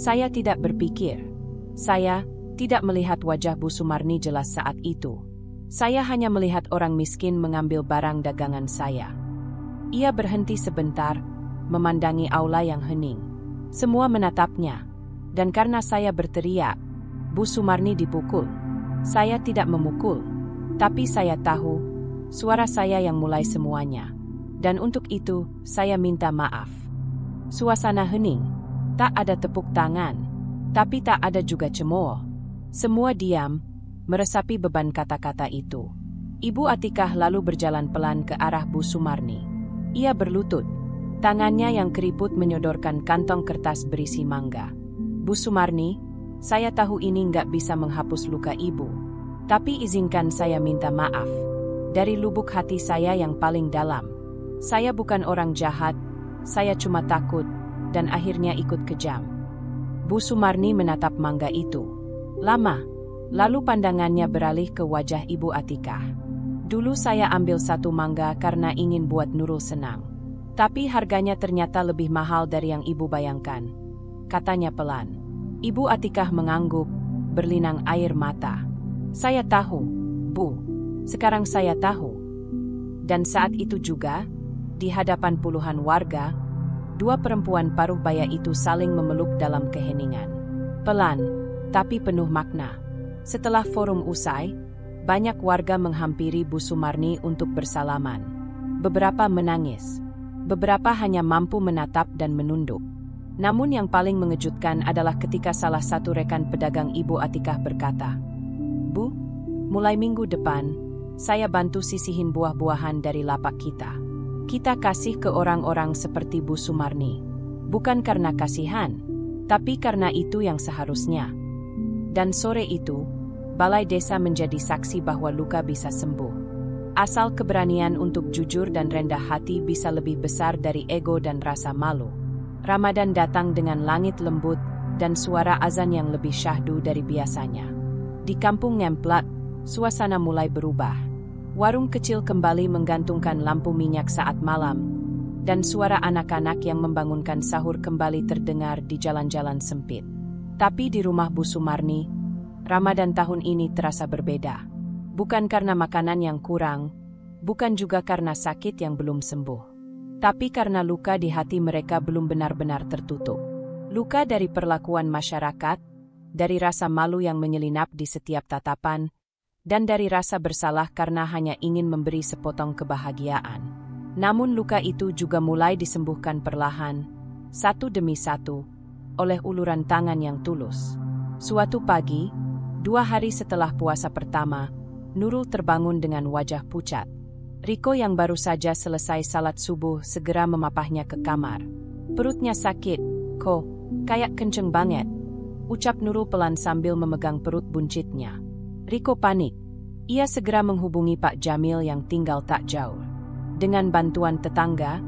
Saya tidak berpikir. Saya tidak melihat wajah Bu Sumarni jelas saat itu. Saya hanya melihat orang miskin mengambil barang dagangan saya. Ia berhenti sebentar, memandangi aula yang hening. Semua menatapnya. Dan karena saya berteriak, Bu Sumarni dipukul. Saya tidak memukul. Tapi saya tahu, suara saya yang mulai semuanya. Dan untuk itu, saya minta maaf. Suasana hening. Tak ada tepuk tangan. Tapi tak ada juga cemooh. Semua diam, meresapi beban kata-kata itu. Ibu Atikah lalu berjalan pelan ke arah Bu Sumarni. Ia berlutut. Tangannya yang keriput menyodorkan kantong kertas berisi mangga. Bu Sumarni, saya tahu ini nggak bisa menghapus luka ibu. Tapi izinkan saya minta maaf. Dari lubuk hati saya yang paling dalam. Saya bukan orang jahat, saya cuma takut, dan akhirnya ikut kejam. Bu Sumarni menatap mangga itu. Lama, lalu pandangannya beralih ke wajah Ibu Atikah. Dulu saya ambil satu mangga karena ingin buat Nurul senang. Tapi harganya ternyata lebih mahal dari yang ibu bayangkan. Katanya pelan. Ibu Atikah mengangguk, berlinang air mata. Saya tahu, Bu. Sekarang saya tahu. Dan saat itu juga, di hadapan puluhan warga, dua perempuan paruh baya itu saling memeluk dalam keheningan. Pelan, tapi penuh makna. Setelah forum usai, banyak warga menghampiri Bu Sumarni untuk bersalaman. Beberapa menangis. Beberapa hanya mampu menatap dan menunduk. Namun yang paling mengejutkan adalah ketika salah satu rekan pedagang Ibu Atikah berkata, "Bu, mulai minggu depan, saya bantu sisihin buah-buahan dari lapak kita. Kita kasih ke orang-orang seperti Bu Sumarni. Bukan karena kasihan, tapi karena itu yang seharusnya." Dan sore itu, Balai Desa menjadi saksi bahwa luka bisa sembuh. Asal keberanian untuk jujur dan rendah hati bisa lebih besar dari ego dan rasa malu. Ramadan datang dengan langit lembut dan suara azan yang lebih syahdu dari biasanya. Di kampung Ngemplak, suasana mulai berubah. Warung kecil kembali menggantungkan lampu minyak saat malam, dan suara anak-anak yang membangunkan sahur kembali terdengar di jalan-jalan sempit. Tapi di rumah Bu Sumarni, Ramadan tahun ini terasa berbeda. Bukan karena makanan yang kurang, bukan juga karena sakit yang belum sembuh. Tapi karena luka di hati mereka belum benar-benar tertutup. Luka dari perlakuan masyarakat, dari rasa malu yang menyelinap di setiap tatapan, dan dari rasa bersalah karena hanya ingin memberi sepotong kebahagiaan. Namun luka itu juga mulai disembuhkan perlahan, satu demi satu, oleh uluran tangan yang tulus. Suatu pagi, 2 hari setelah puasa pertama, Nurul terbangun dengan wajah pucat. Riko yang baru saja selesai salat subuh segera memapahnya ke kamar. Perutnya sakit, kok, kayak kenceng banget, ucap Nurul pelan sambil memegang perut buncitnya. Riko panik. Ia segera menghubungi Pak Jamil yang tinggal tak jauh. Dengan bantuan tetangga,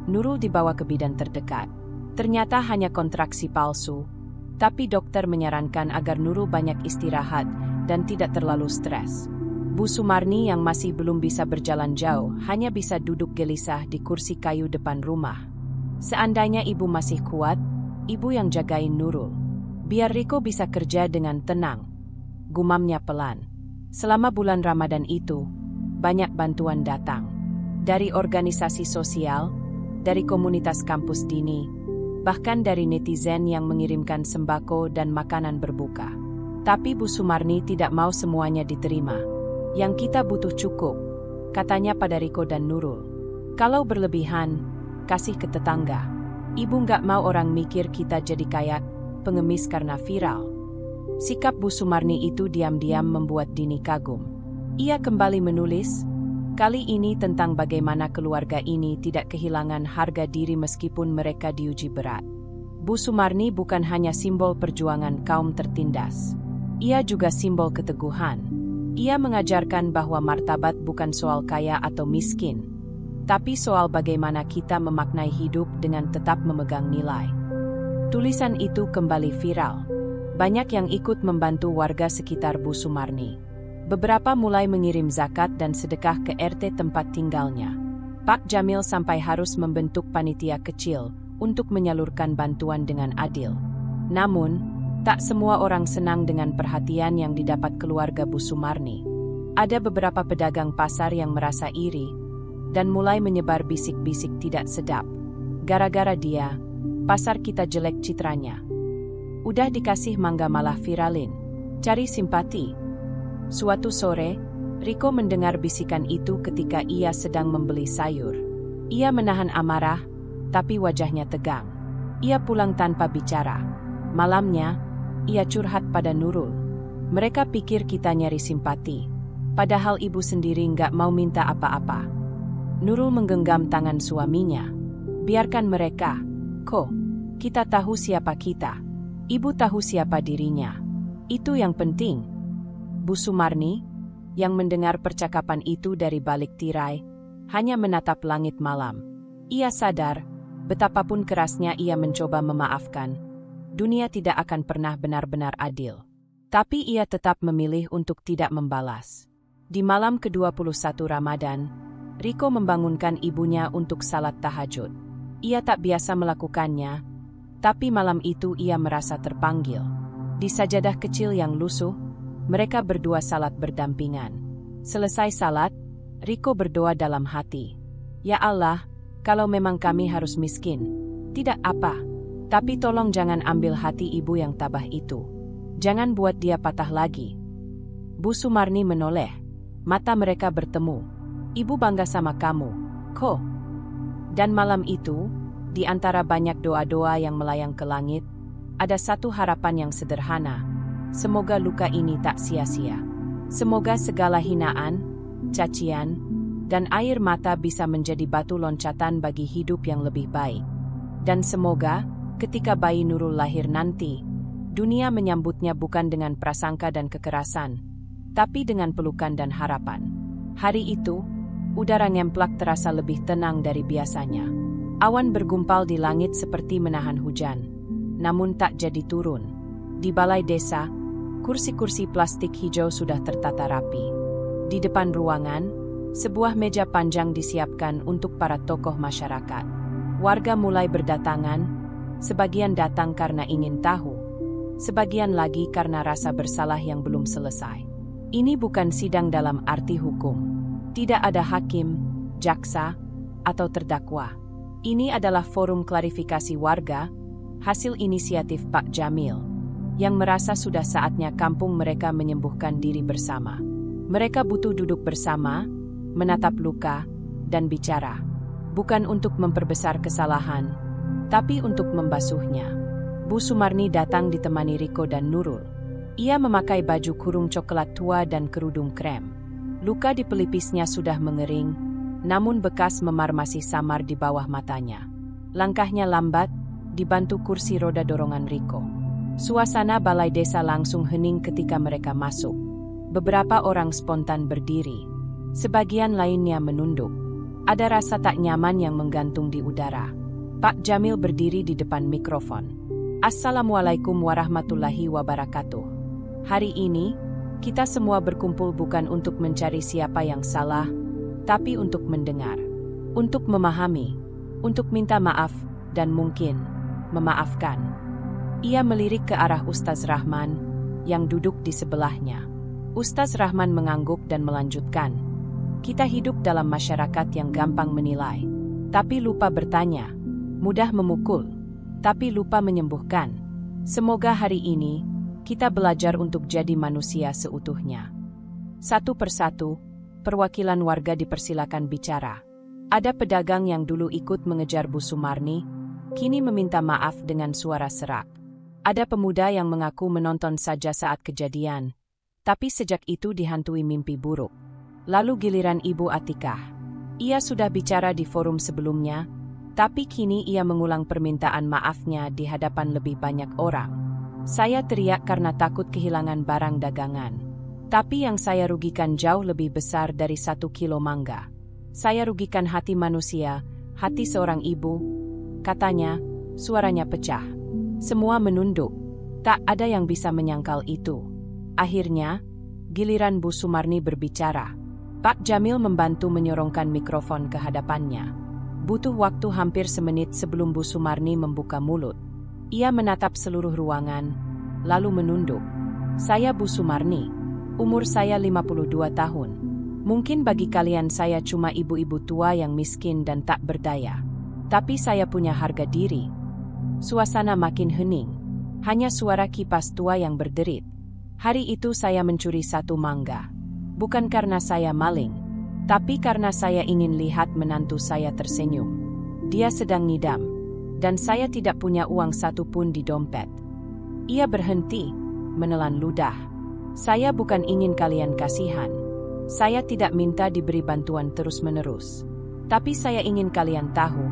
Nurul dibawa ke bidan terdekat. Ternyata hanya kontraksi palsu. Tapi dokter menyarankan agar Nurul banyak istirahat dan tidak terlalu stres. Bu Sumarni yang masih belum bisa berjalan jauh hanya bisa duduk gelisah di kursi kayu depan rumah. Seandainya ibu masih kuat, ibu yang jagain Nurul. Biar Riko bisa kerja dengan tenang, gumamnya pelan. Selama bulan Ramadan itu, banyak bantuan datang. Dari organisasi sosial, dari komunitas kampus dini, bahkan dari netizen yang mengirimkan sembako dan makanan berbuka. Tapi Bu Sumarni tidak mau semuanya diterima. Yang kita butuh cukup, katanya pada Riko dan Nurul. Kalau berlebihan, kasih ke tetangga. Ibu nggak mau orang mikir kita jadi kayak pengemis karena viral. Sikap Bu Sumarni itu diam-diam membuat Dini kagum. Ia kembali menulis, kali ini tentang bagaimana keluarga ini tidak kehilangan harga diri meskipun mereka diuji berat. Bu Sumarni bukan hanya simbol perjuangan kaum tertindas. Ia juga simbol keteguhan. Ia mengajarkan bahwa martabat bukan soal kaya atau miskin. tapi soal bagaimana kita memaknai hidup dengan tetap memegang nilai. Tulisan itu kembali viral. Banyak yang ikut membantu warga sekitar Bu Sumarni. Beberapa mulai mengirim zakat dan sedekah ke RT tempat tinggalnya. Pak Jamil sampai harus membentuk panitia kecil untuk menyalurkan bantuan dengan adil. Namun, tak semua orang senang dengan perhatian yang didapat keluarga Bu Sumarni. Ada beberapa pedagang pasar yang merasa iri dan mulai menyebar bisik-bisik tidak sedap. Gara-gara dia, pasar kita jelek citranya. Udah dikasih mangga malah viralin. Cari simpati. Suatu sore, Riko mendengar bisikan itu ketika ia sedang membeli sayur. Ia menahan amarah, tapi wajahnya tegang. Ia pulang tanpa bicara. Malamnya, ia curhat pada Nurul. Mereka pikir kita nyari simpati. Padahal ibu sendiri nggak mau minta apa-apa. Nurul menggenggam tangan suaminya. Biarkan mereka. Kok, kita tahu siapa kita. Ibu tahu siapa dirinya. Itu yang penting. Bu Sumarni, yang mendengar percakapan itu dari balik tirai, hanya menatap langit malam. Ia sadar, betapapun kerasnya ia mencoba memaafkan, dunia tidak akan pernah benar-benar adil. Tapi ia tetap memilih untuk tidak membalas. Di malam ke-21 Ramadan, Riko membangunkan ibunya untuk salat tahajud. Ia tak biasa melakukannya, tapi malam itu ia merasa terpanggil. Di sajadah kecil yang lusuh, mereka berdua salat berdampingan. Selesai salat, Riko berdoa dalam hati. Ya Allah, kalau memang kami harus miskin, tidak apa. Tapi tolong jangan ambil hati ibu yang tabah itu. Jangan buat dia patah lagi. Bu Sumarni menoleh. Mata mereka bertemu. Ibu bangga sama kamu. Kok? Dan malam itu, di antara banyak doa-doa yang melayang ke langit, ada satu harapan yang sederhana. Semoga luka ini tak sia-sia. Semoga segala hinaan, cacian, dan air mata bisa menjadi batu loncatan bagi hidup yang lebih baik. Dan semoga, ketika bayi Nurul lahir nanti, dunia menyambutnya bukan dengan prasangka dan kekerasan, tapi dengan pelukan dan harapan. Hari itu, udara ngemplak terasa lebih tenang dari biasanya. Awan bergumpal di langit seperti menahan hujan, namun tak jadi turun. Di balai desa, kursi-kursi plastik hijau sudah tertata rapi. Di depan ruangan, sebuah meja panjang disiapkan untuk para tokoh masyarakat. Warga mulai berdatangan, sebagian datang karena ingin tahu, sebagian lagi karena rasa bersalah yang belum selesai. Ini bukan sidang dalam arti hukum. Tidak ada hakim, jaksa, atau terdakwa. Ini adalah forum klarifikasi warga, hasil inisiatif Pak Jamil, yang merasa sudah saatnya kampung mereka menyembuhkan diri bersama. Mereka butuh duduk bersama, menatap luka, dan bicara. Bukan untuk memperbesar kesalahan, tapi untuk membasuhnya. Bu Sumarni datang ditemani Riko dan Nurul. Ia memakai baju kurung coklat tua dan kerudung krem. Luka di pelipisnya sudah mengering, namun bekas memar masih samar di bawah matanya. Langkahnya lambat, dibantu kursi roda dorongan Riko. Suasana balai desa langsung hening ketika mereka masuk. Beberapa orang spontan berdiri. Sebagian lainnya menunduk. Ada rasa tak nyaman yang menggantung di udara. Pak Jamil berdiri di depan mikrofon. Assalamualaikum warahmatullahi wabarakatuh. Hari ini, kita semua berkumpul bukan untuk mencari siapa yang salah, tapi untuk mendengar, untuk memahami, untuk minta maaf, dan mungkin memaafkan. Ia melirik ke arah Ustaz Rahman, yang duduk di sebelahnya. Ustaz Rahman mengangguk dan melanjutkan. Kita hidup dalam masyarakat yang gampang menilai, tapi lupa bertanya, mudah memukul, tapi lupa menyembuhkan. Semoga hari ini, kita belajar untuk jadi manusia seutuhnya. Satu persatu, perwakilan warga dipersilakan bicara. Ada pedagang yang dulu ikut mengejar Bu Sumarni, kini meminta maaf dengan suara serak. Ada pemuda yang mengaku menonton saja saat kejadian, tapi sejak itu dihantui mimpi buruk. Lalu giliran Ibu Atikah. Ia sudah bicara di forum sebelumnya, tapi kini ia mengulang permintaan maafnya di hadapan lebih banyak orang. Saya teriak karena takut kehilangan barang dagangan. Tapi yang saya rugikan jauh lebih besar dari 1 kilo mangga. Saya rugikan hati manusia, hati seorang ibu, katanya, suaranya pecah. Semua menunduk. Tak ada yang bisa menyangkal itu. Akhirnya, giliran Bu Sumarni berbicara. Pak Jamil membantu menyorongkan mikrofon ke hadapannya. Butuh waktu hampir semenit sebelum Bu Sumarni membuka mulut. Ia menatap seluruh ruangan, lalu menunduk. Saya Bu Sumarni. Umur saya 52 tahun. Mungkin bagi kalian saya cuma ibu-ibu tua yang miskin dan tak berdaya. Tapi saya punya harga diri. Suasana makin hening. Hanya suara kipas tua yang berderit. Hari itu saya mencuri satu mangga. Bukan karena saya maling, tapi karena saya ingin lihat menantu saya tersenyum. Dia sedang ngidam, dan saya tidak punya uang satu pun di dompet. Ia berhenti, menelan ludah. Saya bukan ingin kalian kasihan. Saya tidak minta diberi bantuan terus-menerus. Tapi saya ingin kalian tahu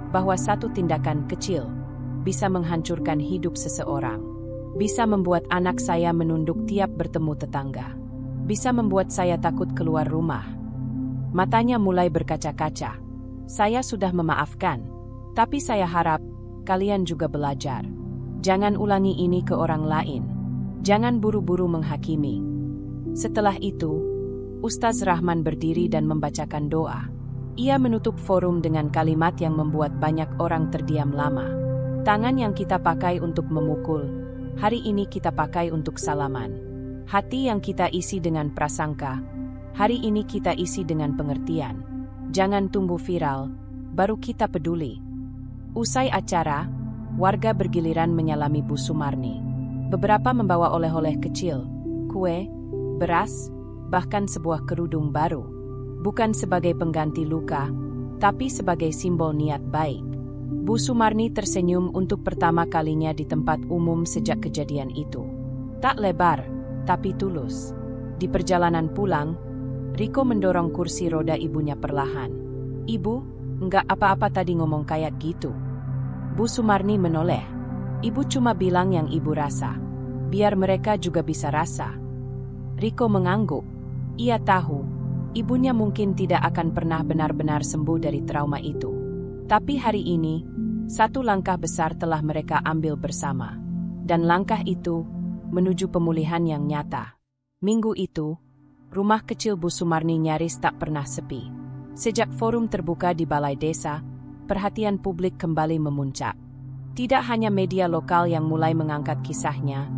bahwa satu tindakan kecil bisa menghancurkan hidup seseorang. Bisa membuat anak saya menunduk tiap bertemu tetangga. Bisa membuat saya takut keluar rumah. Matanya mulai berkaca-kaca. Saya sudah memaafkan. Tapi saya harap kalian juga belajar. Jangan ulangi ini ke orang lain. Jangan buru-buru menghakimi. Setelah itu, Ustaz Rahman berdiri dan membacakan doa. Ia menutup forum dengan kalimat yang membuat banyak orang terdiam lama. Tangan yang kita pakai untuk memukul, hari ini kita pakai untuk salaman. Hati yang kita isi dengan prasangka, hari ini kita isi dengan pengertian. Jangan tunggu viral, baru kita peduli. Usai acara, warga bergiliran menyalami Bu Sumarni. Beberapa membawa oleh-oleh kecil, kue, beras, bahkan sebuah kerudung baru. Bukan sebagai pengganti luka, tapi sebagai simbol niat baik. Bu Sumarni tersenyum untuk pertama kalinya di tempat umum sejak kejadian itu. Tak lebar, tapi tulus. Di perjalanan pulang, Riko mendorong kursi roda ibunya perlahan. Ibu, enggak apa-apa tadi ngomong kayak gitu. Bu Sumarni menoleh. Ibu cuma bilang yang ibu rasa. Biar mereka juga bisa rasa. Riko mengangguk. Ia tahu, ibunya mungkin tidak akan pernah benar-benar sembuh dari trauma itu. Tapi hari ini, satu langkah besar telah mereka ambil bersama. Dan langkah itu menuju pemulihan yang nyata. Minggu itu, rumah kecil Bu Sumarni nyaris tak pernah sepi. Sejak forum terbuka di Balai Desa, perhatian publik kembali memuncak. Tidak hanya media lokal yang mulai mengangkat kisahnya,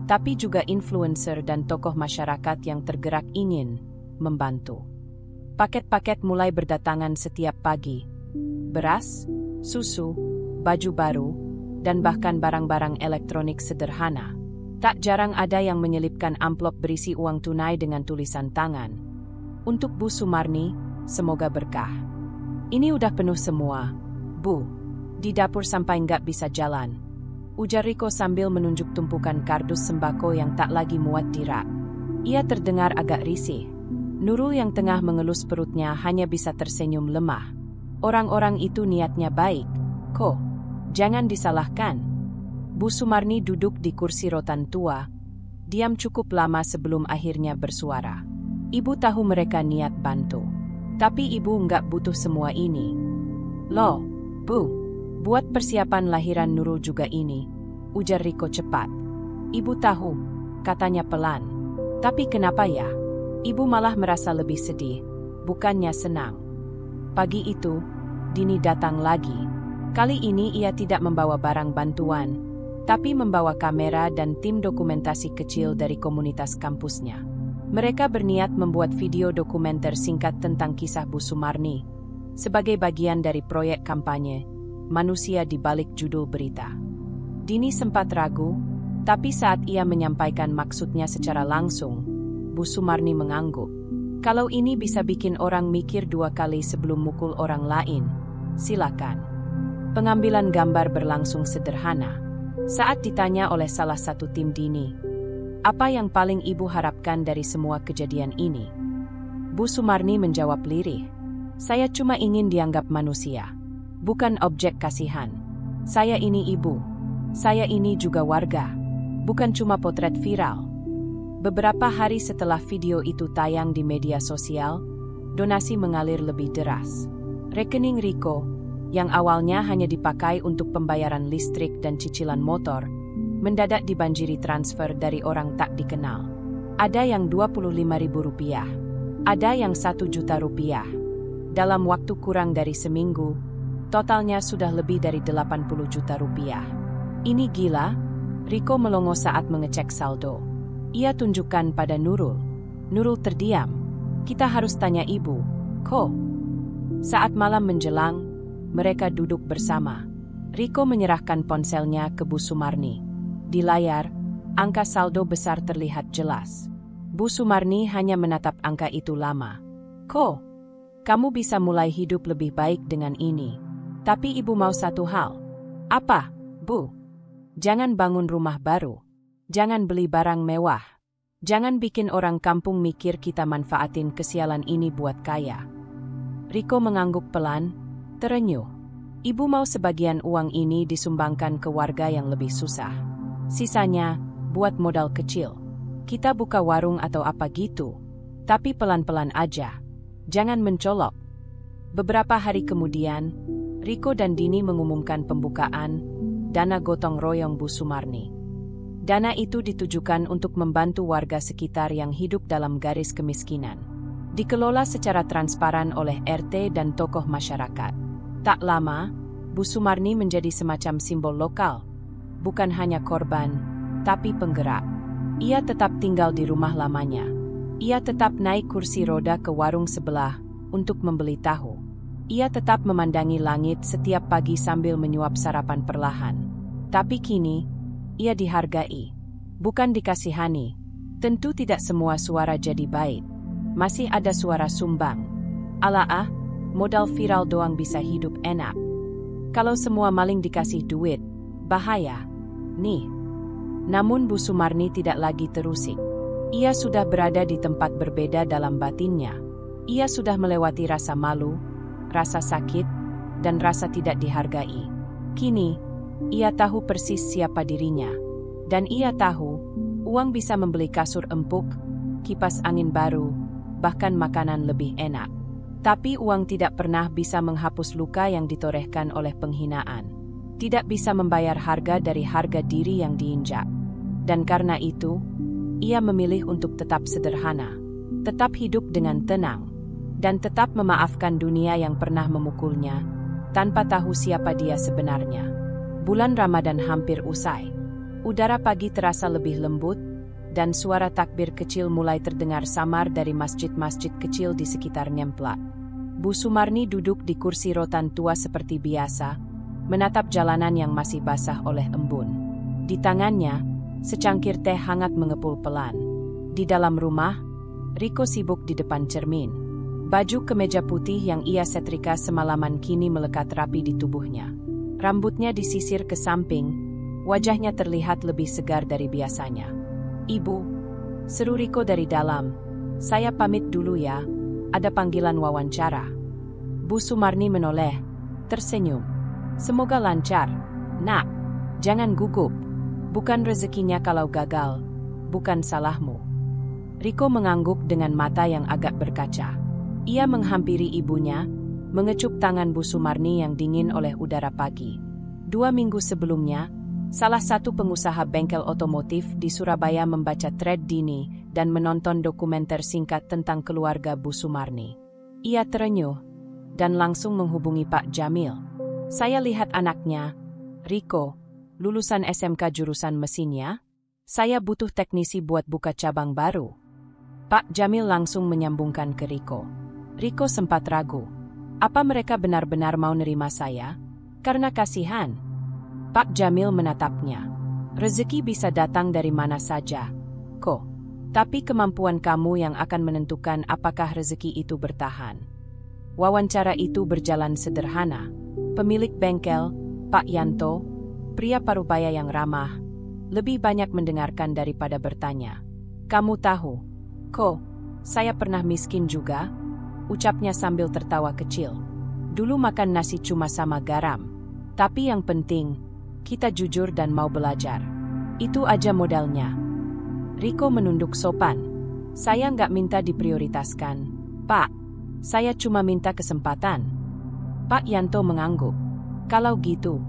tapi juga influencer dan tokoh masyarakat yang tergerak ingin membantu. Paket-paket mulai berdatangan setiap pagi. Beras, susu, baju baru, dan bahkan barang-barang elektronik sederhana. Tak jarang ada yang menyelipkan amplop berisi uang tunai dengan tulisan tangan. Untuk Bu Sumarni, semoga berkah. Ini udah penuh semua, Bu. Di dapur sampai nggak bisa jalan. Ujar Riko sambil menunjuk tumpukan kardus sembako yang tak lagi muat di rak. Ia terdengar agak risih. Nurul yang tengah mengelus perutnya hanya bisa tersenyum lemah. Orang-orang itu niatnya baik, kok. Jangan disalahkan. Bu Sumarni duduk di kursi rotan tua. Diam cukup lama sebelum akhirnya bersuara. Ibu tahu mereka niat bantu. Tapi ibu nggak butuh semua ini. Loh, Bu. Buat persiapan lahiran Nurul juga ini, ujar Riko cepat. Ibu tahu, katanya pelan. Tapi kenapa ya? Ibu malah merasa lebih sedih, bukannya senang. Pagi itu, Dini datang lagi. Kali ini ia tidak membawa barang bantuan, tapi membawa kamera dan tim dokumentasi kecil dari komunitas kampusnya. Mereka berniat membuat video dokumenter singkat tentang kisah Bu Sumarni, sebagai bagian dari proyek kampanye Manusia di balik judul berita. Dini sempat ragu, tapi saat ia menyampaikan maksudnya secara langsung, Bu Sumarni mengangguk. Kalau ini bisa bikin orang mikir dua kali sebelum mukul orang lain, silakan. Pengambilan gambar berlangsung sederhana. Saat ditanya oleh salah satu tim Dini, apa yang paling ibu harapkan dari semua kejadian ini? Bu Sumarni menjawab lirih, saya cuma ingin dianggap manusia. Bukan objek kasihan. Saya ini ibu. Saya ini juga warga. Bukan cuma potret viral. Beberapa hari setelah video itu tayang di media sosial, donasi mengalir lebih deras. Rekening Riko, yang awalnya hanya dipakai untuk pembayaran listrik dan cicilan motor, mendadak dibanjiri transfer dari orang tak dikenal. Ada yang Rp25.000, ada yang Rp1.000.000. Dalam waktu kurang dari seminggu, totalnya sudah lebih dari Rp80 juta. Ini gila, Riko melongo saat mengecek saldo. Ia tunjukkan pada Nurul. Nurul terdiam. Kita harus tanya ibu, Ko. Saat malam menjelang, mereka duduk bersama. Riko menyerahkan ponselnya ke Bu Sumarni. Di layar, angka saldo besar terlihat jelas. Bu Sumarni hanya menatap angka itu lama. Ko, kamu bisa mulai hidup lebih baik dengan ini. Tapi ibu mau satu hal. Apa, Bu? Jangan bangun rumah baru. Jangan beli barang mewah. Jangan bikin orang kampung mikir kita manfaatin kesialan ini buat kaya. Riko mengangguk pelan, terenyuh. Ibu mau sebagian uang ini disumbangkan ke warga yang lebih susah. Sisanya, buat modal kecil. Kita buka warung atau apa gitu. Tapi pelan-pelan aja. Jangan mencolok. Beberapa hari kemudian, Riko dan Dini mengumumkan pembukaan dana gotong royong Bu Sumarni. Dana itu ditujukan untuk membantu warga sekitar yang hidup dalam garis kemiskinan. Dikelola secara transparan oleh RT dan tokoh masyarakat. Tak lama, Bu Sumarni menjadi semacam simbol lokal. Bukan hanya korban, tapi penggerak. Ia tetap tinggal di rumah lamanya. Ia tetap naik kursi roda ke warung sebelah untuk membeli tahu. Ia tetap memandangi langit setiap pagi sambil menyuap sarapan perlahan. Tapi kini, ia dihargai, bukan dikasihani. Tentu tidak semua suara jadi baik. Masih ada suara sumbang. Alah, modal viral doang bisa hidup enak. Kalau semua maling dikasih duit, bahaya. Nih. Namun Bu Sumarni tidak lagi terusik. Ia sudah berada di tempat berbeda dalam batinnya. Ia sudah melewati rasa malu, rasa sakit, dan rasa tidak dihargai. Kini, ia tahu persis siapa dirinya. Dan ia tahu, uang bisa membeli kasur empuk, kipas angin baru, bahkan makanan lebih enak. Tapi uang tidak pernah bisa menghapus luka yang ditorehkan oleh penghinaan. Tidak bisa membayar harga dari harga diri yang diinjak. Dan karena itu, ia memilih untuk tetap sederhana, tetap hidup dengan tenang, dan tetap memaafkan dunia yang pernah memukulnya, tanpa tahu siapa dia sebenarnya. Bulan Ramadan hampir usai. Udara pagi terasa lebih lembut, dan suara takbir kecil mulai terdengar samar dari masjid-masjid kecil di sekitar Nyemplak. Bu Sumarni duduk di kursi rotan tua seperti biasa, menatap jalanan yang masih basah oleh embun. Di tangannya, secangkir teh hangat mengepul pelan. Di dalam rumah, Riko sibuk di depan cermin. Baju kemeja putih yang ia setrika semalaman kini melekat rapi di tubuhnya. Rambutnya disisir ke samping, wajahnya terlihat lebih segar dari biasanya. Ibu, seru Riko dari dalam. Saya pamit dulu ya, ada panggilan wawancara. Bu Sumarni menoleh, tersenyum. Semoga lancar. Nak, jangan gugup. Bukan rezekinya kalau gagal, bukan salahmu. Riko mengangguk dengan mata yang agak berkaca. Ia menghampiri ibunya, mengecup tangan Bu Sumarni yang dingin oleh udara pagi. 2 minggu sebelumnya, salah satu pengusaha bengkel otomotif di Surabaya membaca thread Dini dan menonton dokumenter singkat tentang keluarga Bu Sumarni. Ia terenyuh dan langsung menghubungi Pak Jamil. Saya lihat anaknya, Riko, lulusan SMK jurusan mesinnya. Saya butuh teknisi buat buka cabang baru. Pak Jamil langsung menyambungkan ke Riko. Riko sempat ragu. Apa mereka benar-benar mau nerima saya? Karena kasihan. Pak Jamil menatapnya. Rezeki bisa datang dari mana saja, Ko. Tapi kemampuan kamu yang akan menentukan apakah rezeki itu bertahan. Wawancara itu berjalan sederhana. Pemilik bengkel, Pak Yanto, pria parubaya yang ramah, lebih banyak mendengarkan daripada bertanya. Kamu tahu, Ko, saya pernah miskin juga, ucapnya sambil tertawa kecil. Dulu makan nasi cuma sama garam. Tapi yang penting, kita jujur dan mau belajar. Itu aja modalnya. Riko menunduk sopan. Saya nggak minta diprioritaskan, Pak. Saya cuma minta kesempatan. Pak Yanto mengangguk. Kalau gitu,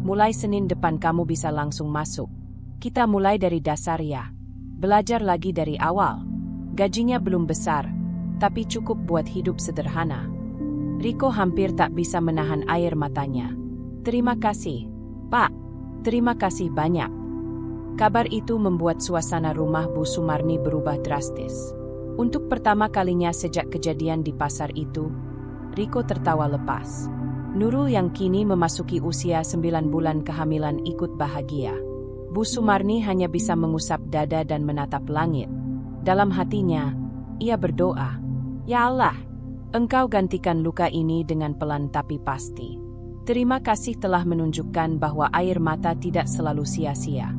mulai Senin depan kamu bisa langsung masuk. Kita mulai dari dasar ya. Belajar lagi dari awal. Gajinya belum besar, tapi cukup buat hidup sederhana. Riko hampir tak bisa menahan air matanya. Terima kasih, Pak. Terima kasih banyak. Kabar itu membuat suasana rumah Bu Sumarni berubah drastis. Untuk pertama kalinya sejak kejadian di pasar itu, Riko tertawa lepas. Nurul yang kini memasuki usia 9 bulan kehamilan ikut bahagia. Bu Sumarni hanya bisa mengusap dada dan menatap langit. Dalam hatinya, ia berdoa, "Ya Allah, Engkau gantikan luka ini dengan pelan tapi pasti. Terima kasih telah menunjukkan bahwa air mata tidak selalu sia-sia."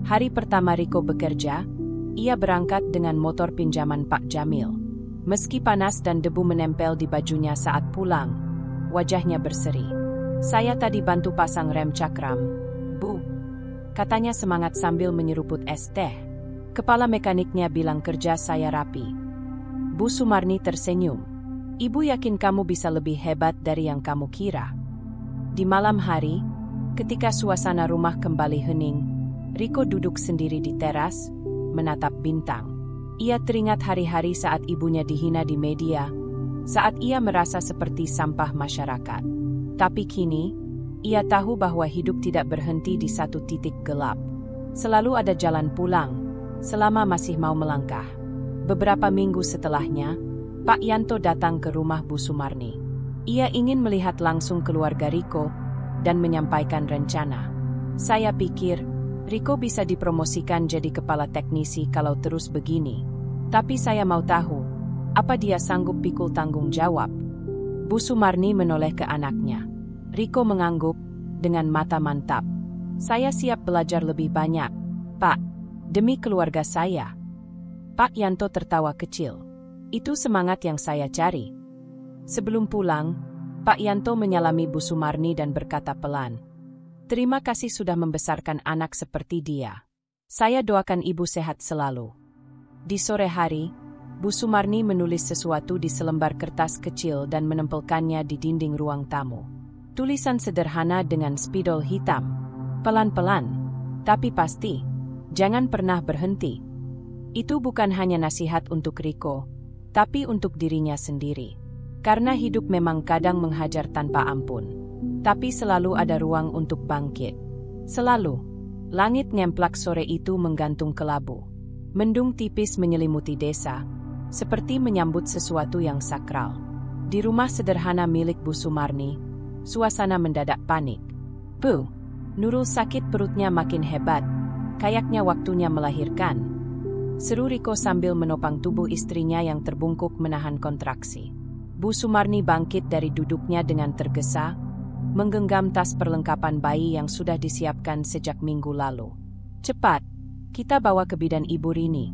Hari pertama Riko bekerja, ia berangkat dengan motor pinjaman Pak Jamil. Meski panas dan debu menempel di bajunya saat pulang, wajahnya berseri. "Saya tadi bantu pasang rem cakram, Bu," katanya semangat sambil menyeruput es teh. Kepala mekaniknya bilang kerja saya rapi. Bu Sumarni tersenyum. "Ibu yakin kamu bisa lebih hebat dari yang kamu kira." Di malam hari, ketika suasana rumah kembali hening, Riko duduk sendiri di teras, menatap bintang. Ia teringat hari-hari saat ibunya dihina di media, saat ia merasa seperti sampah masyarakat. Tapi kini, ia tahu bahwa hidup tidak berhenti di satu titik gelap. Selalu ada jalan pulang, selama masih mau melangkah. Beberapa minggu setelahnya, Pak Yanto datang ke rumah Bu Sumarni. Ia ingin melihat langsung keluarga Riko dan menyampaikan rencana. "Saya pikir, Riko bisa dipromosikan jadi kepala teknisi kalau terus begini. Tapi saya mau tahu, apa dia sanggup pikul tanggung jawab?" Bu Sumarni menoleh ke anaknya. Riko mengangguk dengan mata mantap. "Saya siap belajar lebih banyak, Pak. Demi keluarga saya." Pak Yanto tertawa kecil. "Itu semangat yang saya cari." Sebelum pulang, Pak Yanto menyalami Bu Sumarni dan berkata pelan, "Terima kasih sudah membesarkan anak seperti dia. Saya doakan ibu sehat selalu." Di sore hari, Bu Sumarni menulis sesuatu di selembar kertas kecil dan menempelkannya di dinding ruang tamu. Tulisan sederhana dengan spidol hitam. "Pelan-pelan, tapi pasti. Jangan pernah berhenti." Itu bukan hanya nasihat untuk Riko, tapi untuk dirinya sendiri. Karena hidup memang kadang menghajar tanpa ampun. Tapi selalu ada ruang untuk bangkit. Selalu. Langit ngemplak sore itu menggantung kelabu. Mendung tipis menyelimuti desa, seperti menyambut sesuatu yang sakral. Di rumah sederhana milik Bu Sumarni, suasana mendadak panik. "Bu, Nurul sakit perutnya makin hebat. Kayaknya waktunya melahirkan," seru Riko sambil menopang tubuh istrinya yang terbungkuk menahan kontraksi. Bu Sumarni bangkit dari duduknya dengan tergesa, menggenggam tas perlengkapan bayi yang sudah disiapkan sejak minggu lalu. "Cepat, kita bawa ke bidan Ibu Rini."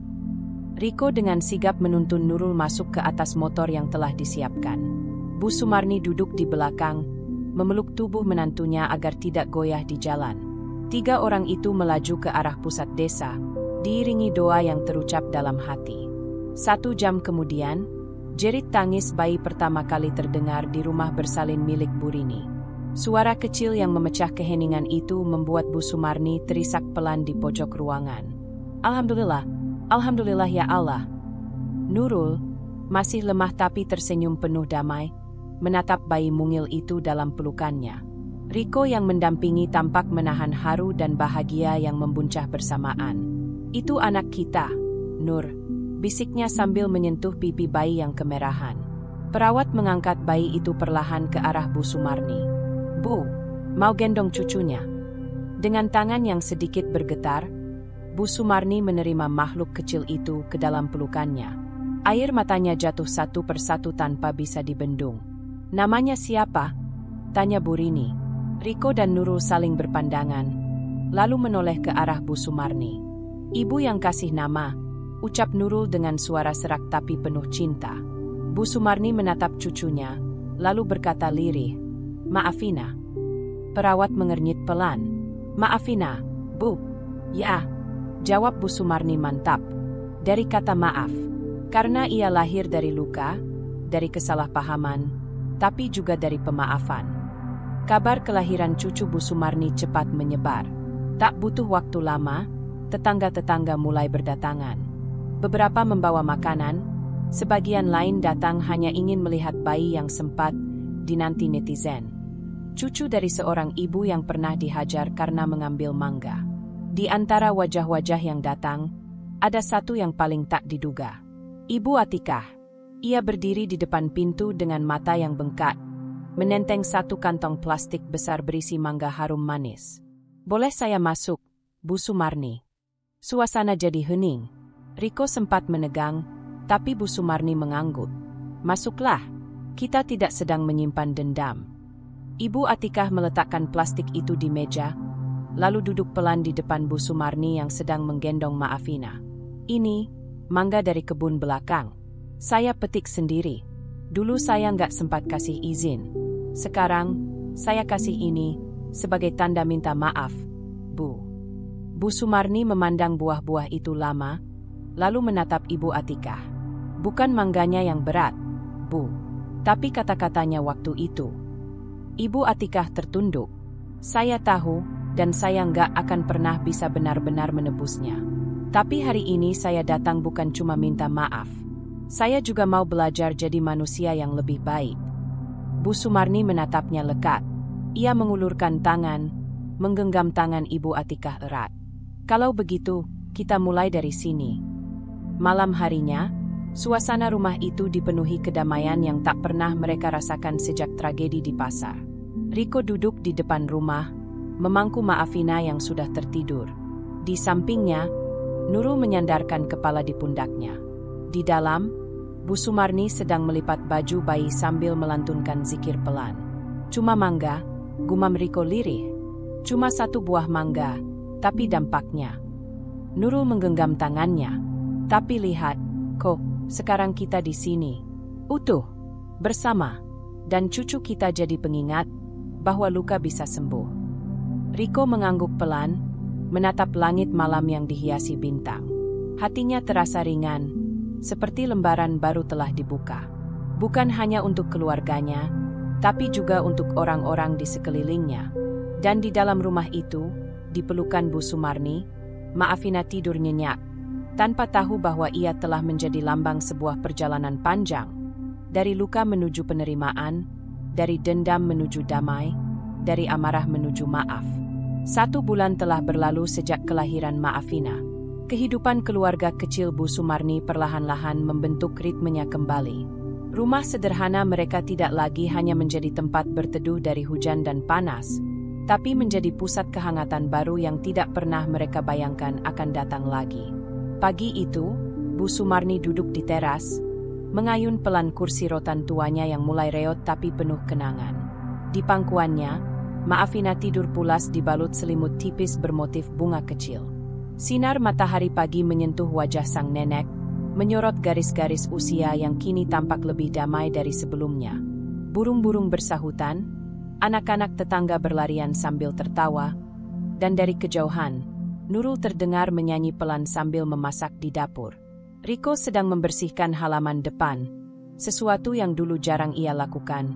Riko dengan sigap menuntun Nurul masuk ke atas motor yang telah disiapkan. Bu Sumarni duduk di belakang, memeluk tubuh menantunya agar tidak goyah di jalan. 3 orang itu melaju ke arah pusat desa, diiringi doa yang terucap dalam hati. 1 jam kemudian, jerit tangis bayi pertama kali terdengar di rumah bersalin milik Bu Rini. Suara kecil yang memecah keheningan itu membuat Bu Sumarni terisak pelan di pojok ruangan. "Alhamdulillah, Alhamdulillah ya Allah." Nurul, masih lemah tapi tersenyum penuh damai, menatap bayi mungil itu dalam pelukannya. Riko yang mendampingi tampak menahan haru dan bahagia yang membuncah bersamaan. "Itu anak kita, Nur," bisiknya sambil menyentuh pipi bayi yang kemerahan. Perawat mengangkat bayi itu perlahan ke arah Bu Sumarni. "Bu, mau gendong cucunya?" Dengan tangan yang sedikit bergetar, Bu Sumarni menerima makhluk kecil itu ke dalam pelukannya. Air matanya jatuh satu persatu tanpa bisa dibendung. "Namanya siapa?" tanya Bu Rini. Riko dan Nurul saling berpandangan, lalu menoleh ke arah Bu Sumarni. "Ibu yang kasih nama," ucap Nurul dengan suara serak tapi penuh cinta. Bu Sumarni menatap cucunya, lalu berkata lirih, "Maafina." Perawat mengernyit pelan. "Maafina, Bu." "Ya," jawab Bu Sumarni mantap. Dari kata maaf. Karena ia lahir dari luka, dari kesalahpahaman, tapi juga dari pemaafan. Kabar kelahiran cucu Bu Sumarni cepat menyebar. Tak butuh waktu lama, tetangga-tetangga mulai berdatangan. Beberapa membawa makanan, sebagian lain datang hanya ingin melihat bayi yang sempat dinanti netizen. Cucu dari seorang ibu yang pernah dihajar karena mengambil mangga. Di antara wajah-wajah yang datang, ada satu yang paling tak diduga. Ibu Atikah. Ia berdiri di depan pintu dengan mata yang bengkak, menenteng satu kantong plastik besar berisi mangga harum manis. "Boleh saya masuk, Bu Sumarni?" Suasana jadi hening. Riko sempat menegang, tapi Bu Sumarni mengangguk. "Masuklah, kita tidak sedang menyimpan dendam." Ibu Atikah meletakkan plastik itu di meja, lalu duduk pelan di depan Bu Sumarni yang sedang menggendong Maafina. "Ini, mangga dari kebun belakang. Saya petik sendiri. Dulu saya nggak sempat kasih izin. Sekarang, saya kasih ini sebagai tanda minta maaf, Bu." Bu Sumarni memandang buah-buah itu lama, lalu menatap Ibu Atikah. "Bukan mangganya yang berat, Bu, tapi kata-katanya waktu itu." Ibu Atikah tertunduk. "Saya tahu, dan saya nggak akan pernah bisa benar-benar menebusnya. Tapi hari ini saya datang bukan cuma minta maaf. Saya juga mau belajar jadi manusia yang lebih baik." Bu Sumarni menatapnya lekat. Ia mengulurkan tangan, menggenggam tangan Ibu Atikah erat. "Kalau begitu, kita mulai dari sini." Malam harinya, suasana rumah itu dipenuhi kedamaian yang tak pernah mereka rasakan sejak tragedi di pasar. Riko duduk di depan rumah, memangku Maafina yang sudah tertidur. Di sampingnya, Nurul menyandarkan kepala di pundaknya. Di dalam, Bu Sumarni sedang melipat baju bayi sambil melantunkan zikir pelan. "Cuma mangga," gumam Riko lirih. "Cuma satu buah mangga, tapi dampaknya." Nurul menggenggam tangannya. "Tapi lihat, kok, sekarang kita di sini. Utuh, bersama. Dan cucu kita jadi pengingat bahwa luka bisa sembuh." Riko mengangguk pelan, menatap langit malam yang dihiasi bintang. Hatinya terasa ringan, seperti lembaran baru telah dibuka. Bukan hanya untuk keluarganya, tapi juga untuk orang-orang di sekelilingnya. Dan di dalam rumah itu, di pelukan Bu Sumarni, Maafina tidur nyenyak, tanpa tahu bahwa ia telah menjadi lambang sebuah perjalanan panjang. Dari luka menuju penerimaan, dari dendam menuju damai, dari amarah menuju maaf. 1 bulan telah berlalu sejak kelahiran Maafina. Kehidupan keluarga kecil Bu Sumarni perlahan-lahan membentuk ritmenya kembali. Rumah sederhana mereka tidak lagi hanya menjadi tempat berteduh dari hujan dan panas, tapi menjadi pusat kehangatan baru yang tidak pernah mereka bayangkan akan datang lagi. Pagi itu, Bu Sumarni duduk di teras, mengayun pelan kursi rotan tuanya yang mulai reot tapi penuh kenangan. Di pangkuannya, Maafina tidur pulas dibalut selimut tipis bermotif bunga kecil. Sinar matahari pagi menyentuh wajah sang nenek, menyorot garis-garis usia yang kini tampak lebih damai dari sebelumnya. Burung-burung bersahutan, anak-anak tetangga berlarian sambil tertawa, dan dari kejauhan, Nurul terdengar menyanyi pelan sambil memasak di dapur. Riko sedang membersihkan halaman depan, sesuatu yang dulu jarang ia lakukan,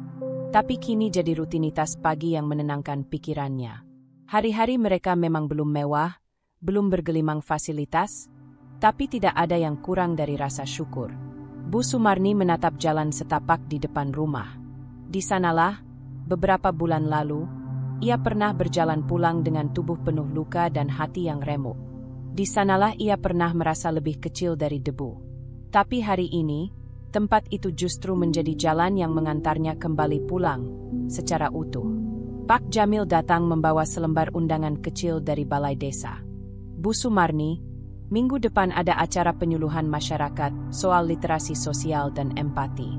tapi kini jadi rutinitas pagi yang menenangkan pikirannya. Hari-hari mereka memang belum mewah, belum bergelimang fasilitas, tapi tidak ada yang kurang dari rasa syukur. Bu Sumarni menatap jalan setapak di depan rumah. Di sanalah, beberapa bulan lalu, ia pernah berjalan pulang dengan tubuh penuh luka dan hati yang remuk. Di sanalah ia pernah merasa lebih kecil dari debu. Tapi hari ini, tempat itu justru menjadi jalan yang mengantarnya kembali pulang, secara utuh. Pak Jamil datang membawa selembar undangan kecil dari balai desa. "Bu Sumarni, minggu depan ada acara penyuluhan masyarakat soal literasi sosial dan empati.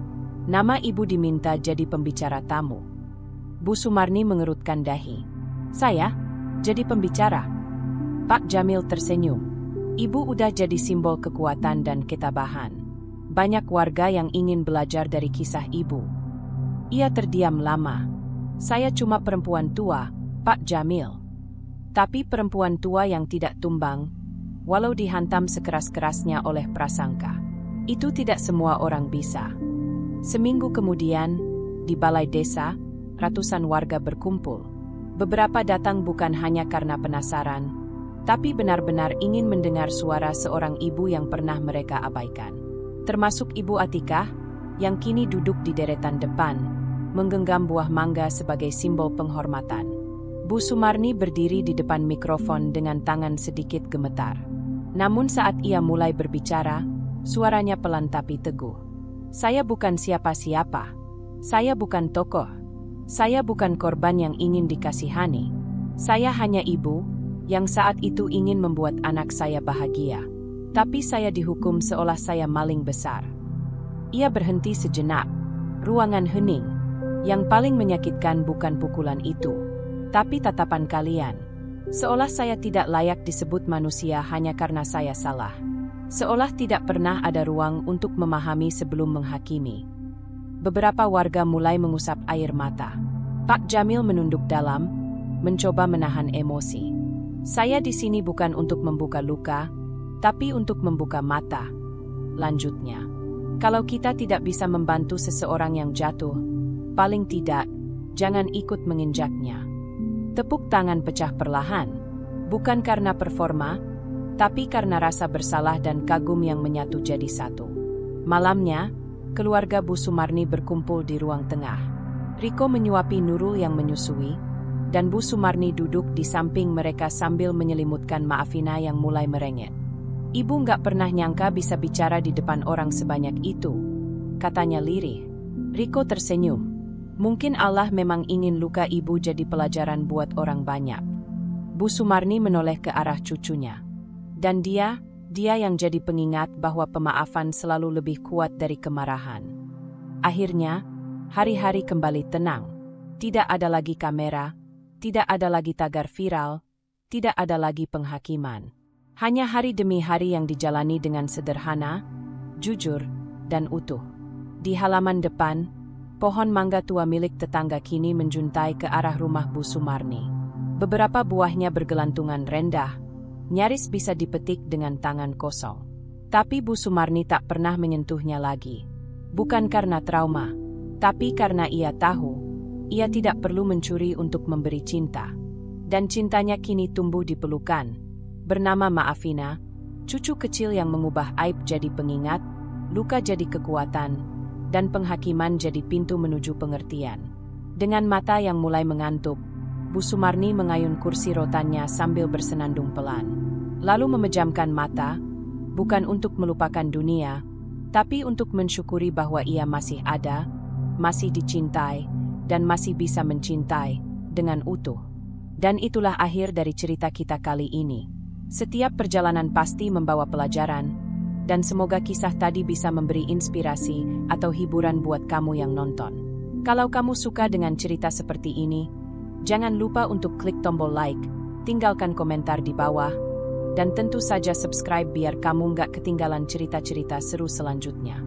Nama ibu diminta jadi pembicara tamu." Bu Sumarni mengerutkan dahi. "Saya? Jadi pembicara?" Pak Jamil tersenyum. "Ibu udah jadi simbol kekuatan dan ketabahan. Banyak warga yang ingin belajar dari kisah ibu." Ia terdiam lama. "Saya cuma perempuan tua, Pak Jamil. Tapi perempuan tua yang tidak tumbang, walau dihantam sekeras-kerasnya oleh prasangka. Itu tidak semua orang bisa." Seminggu kemudian, di balai desa, ratusan warga berkumpul. Beberapa datang bukan hanya karena penasaran, tapi benar-benar ingin mendengar suara seorang ibu yang pernah mereka abaikan. Termasuk Ibu Atikah, yang kini duduk di deretan depan, menggenggam buah mangga sebagai simbol penghormatan. Bu Sumarni berdiri di depan mikrofon dengan tangan sedikit gemetar. Namun saat ia mulai berbicara, suaranya pelan tapi teguh. Saya bukan siapa-siapa. Saya bukan tokoh. Saya bukan korban yang ingin dikasihani. Saya hanya ibu yang saat itu ingin membuat anak saya bahagia. Tapi saya dihukum seolah saya maling besar. Ia berhenti sejenak. Ruangan hening. Yang paling menyakitkan bukan pukulan itu, tapi tatapan kalian. Seolah saya tidak layak disebut manusia hanya karena saya salah. Seolah tidak pernah ada ruang untuk memahami sebelum menghakimi. Beberapa warga mulai mengusap air mata. Pak Jamil menunduk dalam, mencoba menahan emosi. Saya di sini bukan untuk membuka luka, tapi untuk membuka mata. Lanjutnya, kalau kita tidak bisa membantu seseorang yang jatuh, paling tidak, jangan ikut menginjaknya. Tepuk tangan pecah perlahan, bukan karena performa, tapi karena rasa bersalah dan kagum yang menyatu jadi satu. Malamnya, keluarga Bu Sumarni berkumpul di ruang tengah. Riko menyuapi Nurul yang menyusui, dan Bu Sumarni duduk di samping mereka sambil menyelimutkan Maafina yang mulai merengek. Ibu nggak pernah nyangka bisa bicara di depan orang sebanyak itu, katanya lirih. Riko tersenyum. Mungkin Allah memang ingin luka ibu jadi pelajaran buat orang banyak. Bu Sumarni menoleh ke arah cucunya. Dan dia yang jadi pengingat bahwa pemaafan selalu lebih kuat dari kemarahan. Akhirnya, hari-hari kembali tenang. Tidak ada lagi kamera, tidak ada lagi tagar viral, tidak ada lagi penghakiman. Hanya hari demi hari yang dijalani dengan sederhana, jujur, dan utuh. Di halaman depan, pohon mangga tua milik tetangga kini menjuntai ke arah rumah Bu Sumarni. Beberapa buahnya bergelantungan rendah, nyaris bisa dipetik dengan tangan kosong. Tapi Bu Sumarni tak pernah menyentuhnya lagi. Bukan karena trauma, tapi karena ia tahu, ia tidak perlu mencuri untuk memberi cinta. Dan cintanya kini tumbuh di pelukan. Bernama Maafina, cucu kecil yang mengubah aib jadi pengingat, luka jadi kekuatan, dan penghakiman jadi pintu menuju pengertian. Dengan mata yang mulai mengantuk, Bu Sumarni mengayun kursi rotannya sambil bersenandung pelan. Lalu memejamkan mata, bukan untuk melupakan dunia, tapi untuk mensyukuri bahwa ia masih ada, masih dicintai, dan masih bisa mencintai dengan utuh. Dan itulah akhir dari cerita kita kali ini. Setiap perjalanan pasti membawa pelajaran, dan semoga kisah tadi bisa memberi inspirasi atau hiburan buat kamu yang nonton. Kalau kamu suka dengan cerita seperti ini, jangan lupa untuk klik tombol like, tinggalkan komentar di bawah, dan tentu saja subscribe biar kamu nggak ketinggalan cerita-cerita seru selanjutnya.